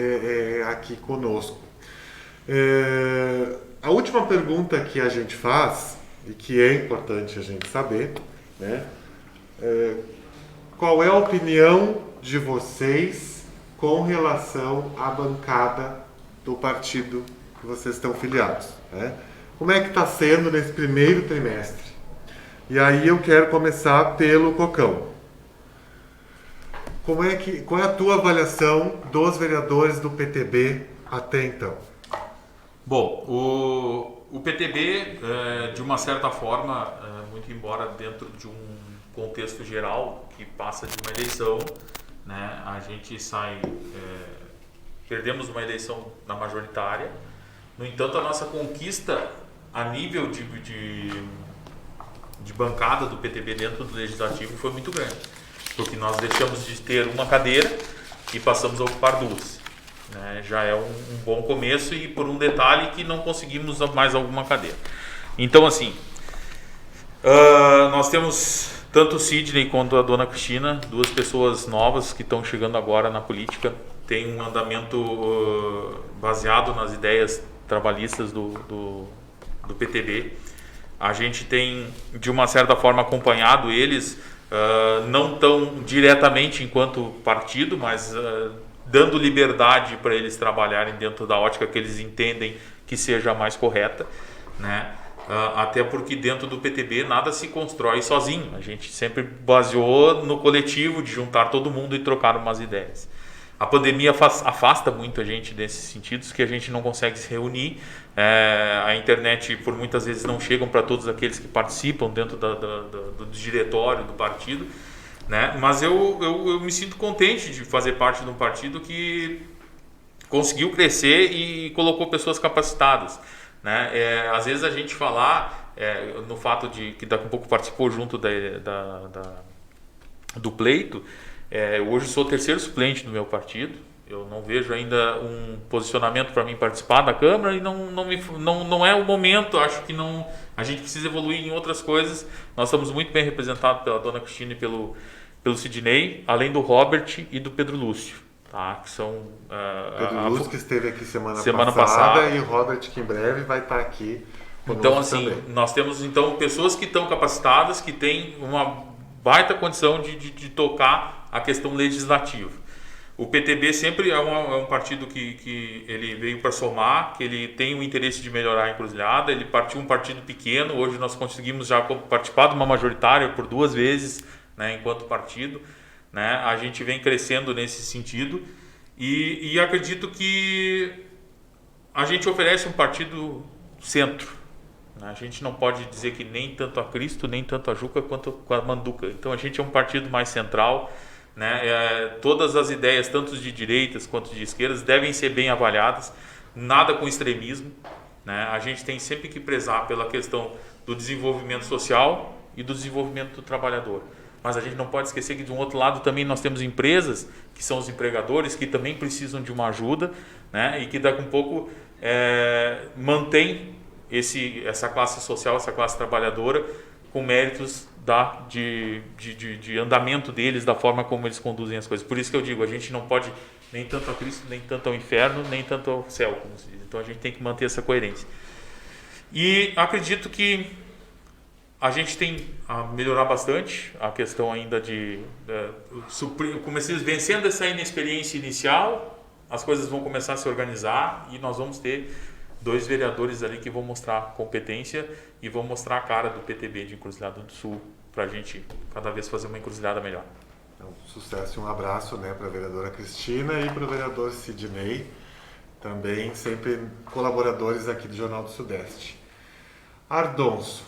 aqui conosco. A última pergunta que a gente faz, e que é importante a gente saber, né, qual é a opinião de vocês com relação à bancada do partido que vocês estão filiados, né? Como é que está sendo nesse primeiro trimestre? E aí eu quero começar pelo Cocão. Qual é a tua avaliação dos vereadores do PTB até então? Bom, o PTB, de uma certa forma, muito embora dentro de um contexto geral que passa de uma eleição, né, a gente perdemos uma eleição na majoritária. No entanto, a nossa conquista a nível de bancada do PTB dentro do Legislativo foi muito grande, porque nós deixamos de ter uma cadeira e passamos a ocupar 2. Né? Já é um bom começo, e por um detalhe que não conseguimos mais alguma cadeira. Então, assim, nós temos tanto o Sidney quanto a dona Cristina, 2 pessoas novas que estão chegando agora na política, tem um andamento baseado nas ideias trabalhistas do PTB. A gente tem, de uma certa forma, acompanhado eles, não tão diretamente enquanto partido, mas dando liberdade para eles trabalharem dentro da ótica que eles entendem que seja a mais correta, né? Até porque dentro do PTB nada se constrói sozinho. A gente sempre baseou no coletivo, de juntar todo mundo e trocar umas ideias. A pandemia afasta muito a gente desses sentidos, que a gente não consegue se reunir. A internet, por muitas vezes, não chegam para todos aqueles que participam dentro do diretório do partido, né? Mas eu me sinto contente de fazer parte de um partido que conseguiu crescer e colocou pessoas capacitadas, né? Às vezes a gente falar no fato de que daqui a pouco participou junto do pleito, hoje sou o 3º suplente do meu partido. Eu não vejo ainda um posicionamento para mim participar da Câmara, e não é o momento. Acho que não, a gente precisa evoluir em outras coisas. Nós estamos muito bem representados pela dona Cristina e pelo Sidney, além do Robert e do Pedro Lúcio, tá? Que são Pedro Lúcio, que esteve aqui semana passada, e o Robert, que em breve vai estar aqui conosco. Então, assim, também. nós temos pessoas que estão capacitadas, que têm uma baita condição de tocar a questão legislativa. O PTB sempre é um partido que ele veio para somar, que ele tem o interesse de melhorar a encruzilhada. Ele partiu um partido pequeno, hoje nós conseguimos já participar de uma majoritária por 2 vezes, né, enquanto partido, né? A gente vem crescendo nesse sentido, e acredito que a gente oferece um partido centro. A gente não pode dizer que nem tanto a Cristo, nem tanto a Juca, quanto a Manduca. Então a gente é um partido mais central, né? Todas as ideias, tanto de direitas quanto de esquerdas, devem ser bem avaliadas, nada com extremismo, né? A gente tem sempre que prezar pela questão do desenvolvimento social e do desenvolvimento do trabalhador. Mas a gente não pode esquecer que, de um outro lado, também nós temos empresas, que são os empregadores, que também precisam de uma ajuda, né? E que daqui a um pouco mantém essa classe social, essa classe trabalhadora, com méritos de andamento deles, da forma como eles conduzem as coisas. Por isso que eu digo, a gente não pode nem tanto a Cristo, nem tanto ao inferno, nem tanto ao céu, como se diz. Então a gente tem que manter essa coerência. E acredito que a gente tem a melhorar bastante a questão ainda comecei vencendo essa inexperiência inicial, as coisas vão começar a se organizar e nós vamos ter 2 vereadores ali que vão mostrar competência e vão mostrar a cara do PTB de Encruzilhada do Sul para a gente cada vez fazer uma encruzilhada melhor. Então, sucesso e um abraço, né, para a vereadora Cristina e para o vereador Sidney, também sempre colaboradores aqui do Jornal do Sudeste. Ardonso,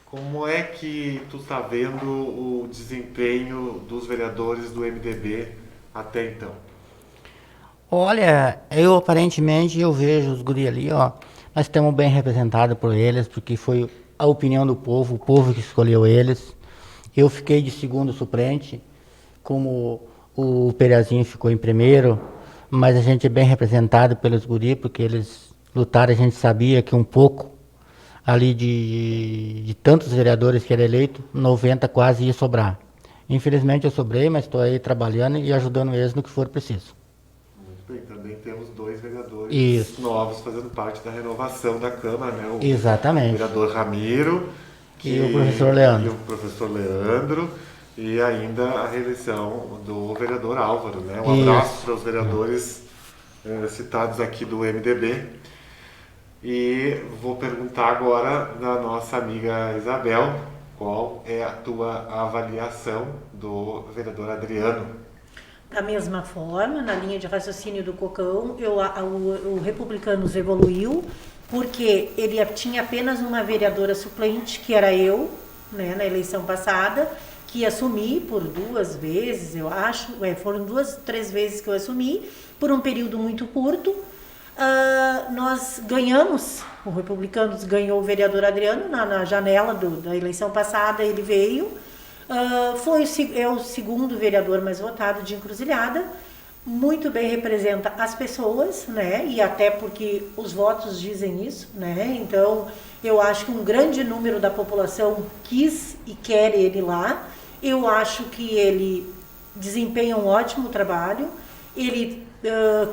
como é que tu está vendo o desempenho dos vereadores do MDB até então? Olha, eu aparentemente eu vejo os guri ali, ó, nós estamos bem representados por eles, porque foi a opinião do povo, o povo que escolheu eles. Eu fiquei de segundo suplente, como o Perezinho ficou em primeiro, mas a gente é bem representado pelos guri, porque eles lutaram, a gente sabia que um pouco ali de tantos vereadores que eram eleitos, 90 quase ia sobrar. Infelizmente eu sobrei, mas estou aí trabalhando e ajudando eles no que for preciso. Muito bem, também temos 2 vereadores Isso. novos fazendo parte da renovação da Câmara, né? O Exatamente. vereador Ramiro E o professor Leandro. E o professor Leandro, e ainda a reeleição do vereador Álvaro, né? Um abraço para os vereadores citados aqui do MDB. E vou perguntar agora da nossa amiga Isabel, qual é a tua avaliação do vereador Adriano? Da mesma forma, na linha de raciocínio do Cocão, o Republicanos evoluiu, porque ele tinha apenas uma vereadora suplente, que era eu, né, na eleição passada, que assumi por 2 vezes, eu acho, foram 2, 3 vezes que eu assumi, por um período muito curto. Nós ganhamos, o Republicanos ganhou o vereador Adriano na janela da eleição passada, ele veio, é o segundo vereador mais votado de Encruzilhada, muito bem representa as pessoas, né, e até porque os votos dizem isso, né, então eu acho que um grande número da população quis e quer ele lá. Eu acho que ele desempenha um ótimo trabalho, ele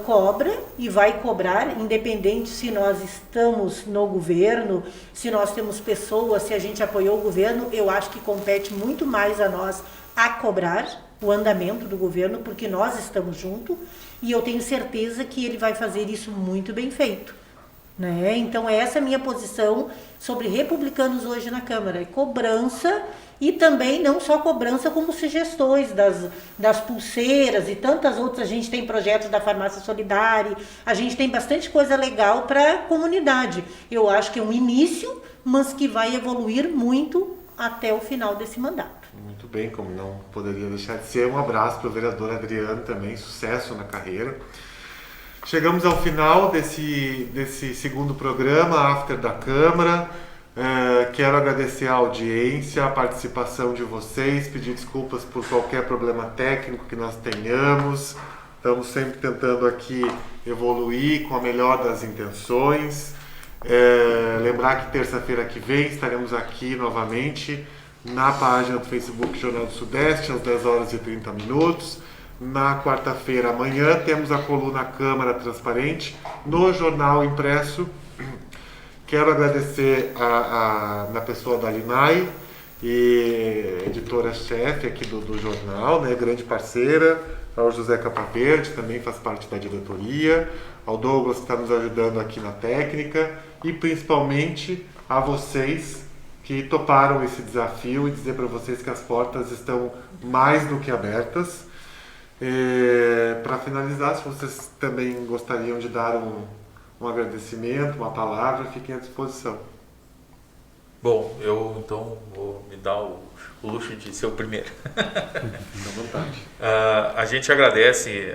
cobra e vai cobrar, independente se nós estamos no governo, se nós temos pessoas, se a gente apoiou o governo. Eu acho que compete muito mais a nós a cobrar o andamento do governo, porque nós estamos juntos, e eu tenho certeza que ele vai fazer isso muito bem feito, né? Então essa é a minha posição sobre Republicanos hoje na Câmara, é cobrança. E também não só cobrança, como sugestões das pulseiras e tantas outras. A gente tem projetos da farmácia solidária, a gente tem bastante coisa legal para a comunidade. Eu acho que é um início, mas que vai evoluir muito até o final desse mandato. Muito bem, como não poderia deixar de ser. Um abraço para o vereador Adriano também, sucesso na carreira. Chegamos ao final desse segundo programa, After da Câmara. Quero agradecer a audiência, a participação de vocês, pedir desculpas por qualquer problema técnico que nós tenhamos. Estamos sempre tentando aqui evoluir com a melhor das intenções. Lembrar que terça-feira que vem estaremos aqui novamente na página do Facebook Jornal do Sudeste, às 10h30. Na quarta-feira, amanhã, temos a coluna Câmara Transparente no Jornal Impresso. Quero agradecer na pessoa da Linai, e editora-chefe aqui do jornal, né, grande parceira, ao José Capaverde, também faz parte da diretoria, ao Douglas, que está nos ajudando aqui na técnica, e principalmente a vocês que toparam esse desafio, e dizer para vocês que as portas estão mais do que abertas. Para finalizar, se vocês também gostariam de dar um agradecimento, uma palavra, fiquem à disposição. Bom, eu então vou me dar o luxo de ser o primeiro. Fique à vontade. A gente agradece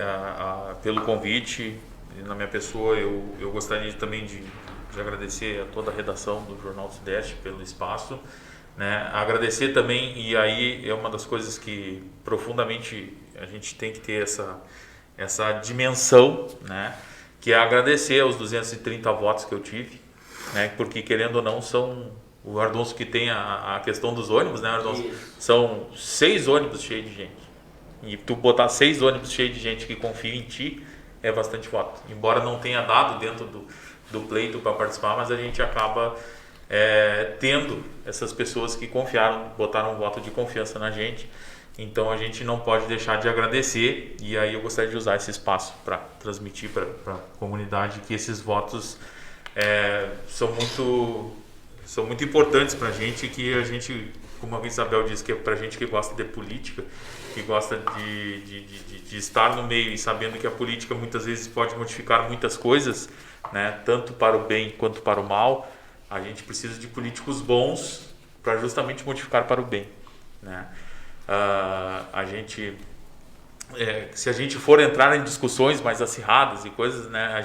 pelo convite. Na minha pessoa, eu gostaria também de agradecer a toda a redação do Jornal do Sudeste pelo espaço, né? Agradecer também, e aí é uma das coisas que profundamente a gente tem que ter essa dimensão, né? Que é agradecer aos 230 votos que eu tive, né? Porque querendo ou não são o Ardonso que tem a questão dos ônibus, né, Ardonso? Isso. São 6 ônibus cheios de gente. E tu botar 6 ônibus cheios de gente que confia em ti é bastante voto. Embora não tenha dado dentro do pleito para participar, mas a gente acaba tendo essas pessoas que confiaram, botaram um voto de confiança na gente. Então a gente não pode deixar de agradecer, e aí eu gostaria de usar esse espaço para transmitir para a comunidade que esses votos são muito importantes para a gente, que a gente, como a Isabel disse, que é para a gente que gosta de política, que gosta de estar no meio e sabendo que a política muitas vezes pode modificar muitas coisas, né, tanto para o bem quanto para o mal. A gente precisa de políticos bons para justamente modificar para o bem, né? Se a gente for entrar em discussões mais acirradas e coisas, né,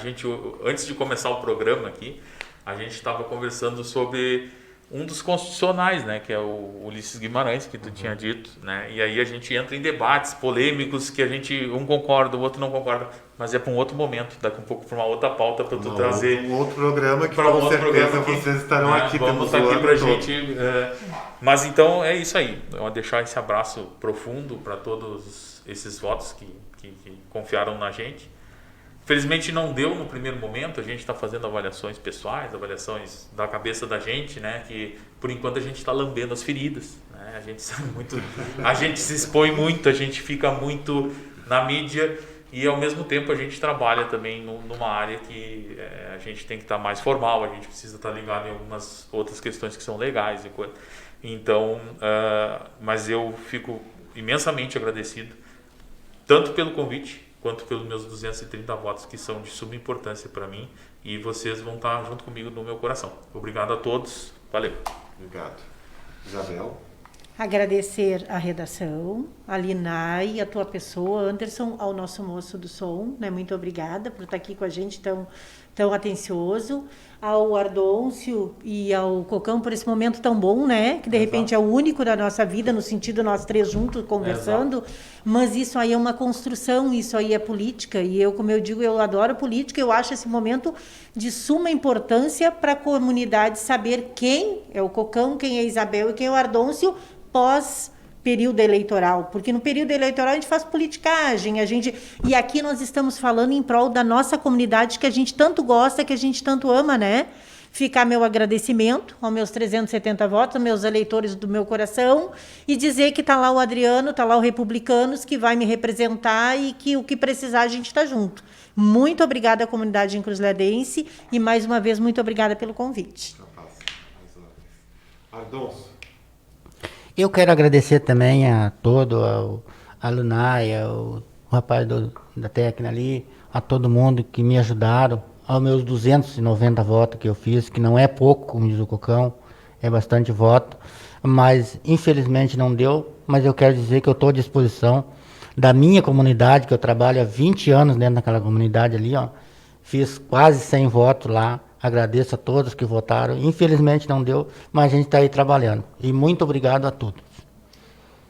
antes de começar o programa aqui, a gente estava conversando sobre um dos constitucionais, né, que é o Ulisses Guimarães, que tu tinha dito, né, e aí a gente entra em debates polêmicos que um concorda, o outro não concorda, mas é para um outro momento, daqui um pouco para uma outra pauta para tu trazer um outro programa que para com certeza vocês estarão aqui vamos estar aqui para a gente, mas então é isso aí, eu vou deixar esse abraço profundo para todos esses votos que confiaram na gente. Felizmente não deu no primeiro momento, a gente está fazendo avaliações pessoais, avaliações da cabeça da gente, né? Que por enquanto a gente está lambendo as feridas, né? A gente sabe muito, a gente se expõe muito, a gente fica muito na mídia e ao mesmo tempo a gente trabalha também numa área que a gente tem que estar mais formal, a gente precisa estar ligado em algumas outras questões que são legais e coisa. Então, mas eu fico imensamente agradecido tanto pelo convite quanto pelos meus 230 votos, que são de suma importância para mim, e vocês vão estar junto comigo no meu coração. Obrigado a todos, valeu. Obrigado. Isabel? Agradecer a redação, a Linai, a tua pessoa, Anderson, ao nosso moço do som, né? Muito obrigada por estar aqui com a gente tão atencioso, ao Ardôncio e ao Cocão por esse momento tão bom, né? Que de repente é o único da nossa vida, no sentido nós três juntos conversando, mas isso aí é uma construção, isso aí é política, e eu, como eu digo, eu adoro política, eu acho esse momento de suma importância para a comunidade saber quem é o Cocão, quem é a Isabel e quem é o Ardôncio pós período eleitoral, porque no período eleitoral a gente faz politicagem, e aqui nós estamos falando em prol da nossa comunidade que a gente tanto gosta, que a gente tanto ama, né? Ficar meu agradecimento aos meus 370 votos, aos meus eleitores do meu coração, e dizer que está lá o Adriano, está lá o Republicanos, que vai me representar e que o que precisar a gente está junto. Muito obrigada à comunidade encruzilhadense e mais uma vez muito obrigada pelo convite. Ardonso? Eu quero agradecer também a a Lunai, o rapaz da técnica ali, a todo mundo que me ajudaram, aos meus 290 votos que eu fiz, que não é pouco, como diz o Cocão, é bastante voto, mas infelizmente não deu, mas eu quero dizer que eu estou à disposição da minha comunidade, que eu trabalho há 20 anos dentro daquela comunidade ali, ó, fiz quase 100 votos lá. Agradeço a todos que votaram. Infelizmente não deu, mas a gente está aí trabalhando. E muito obrigado a todos.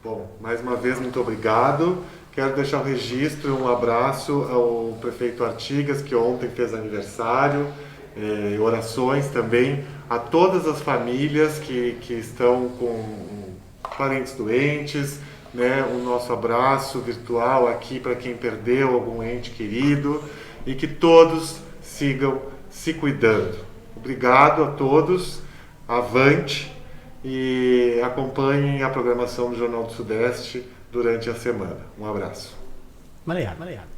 Bom, mais uma vez, muito obrigado. Quero deixar o registro, um abraço ao prefeito Artigas, que ontem fez aniversário, orações também a todas as famílias que estão com parentes doentes, né? O nosso abraço virtual aqui para quem perdeu algum ente querido e que todos sigam se cuidando. Obrigado a todos, avante e acompanhem a programação do Jornal do Sudeste durante a semana. Um abraço. Maleado.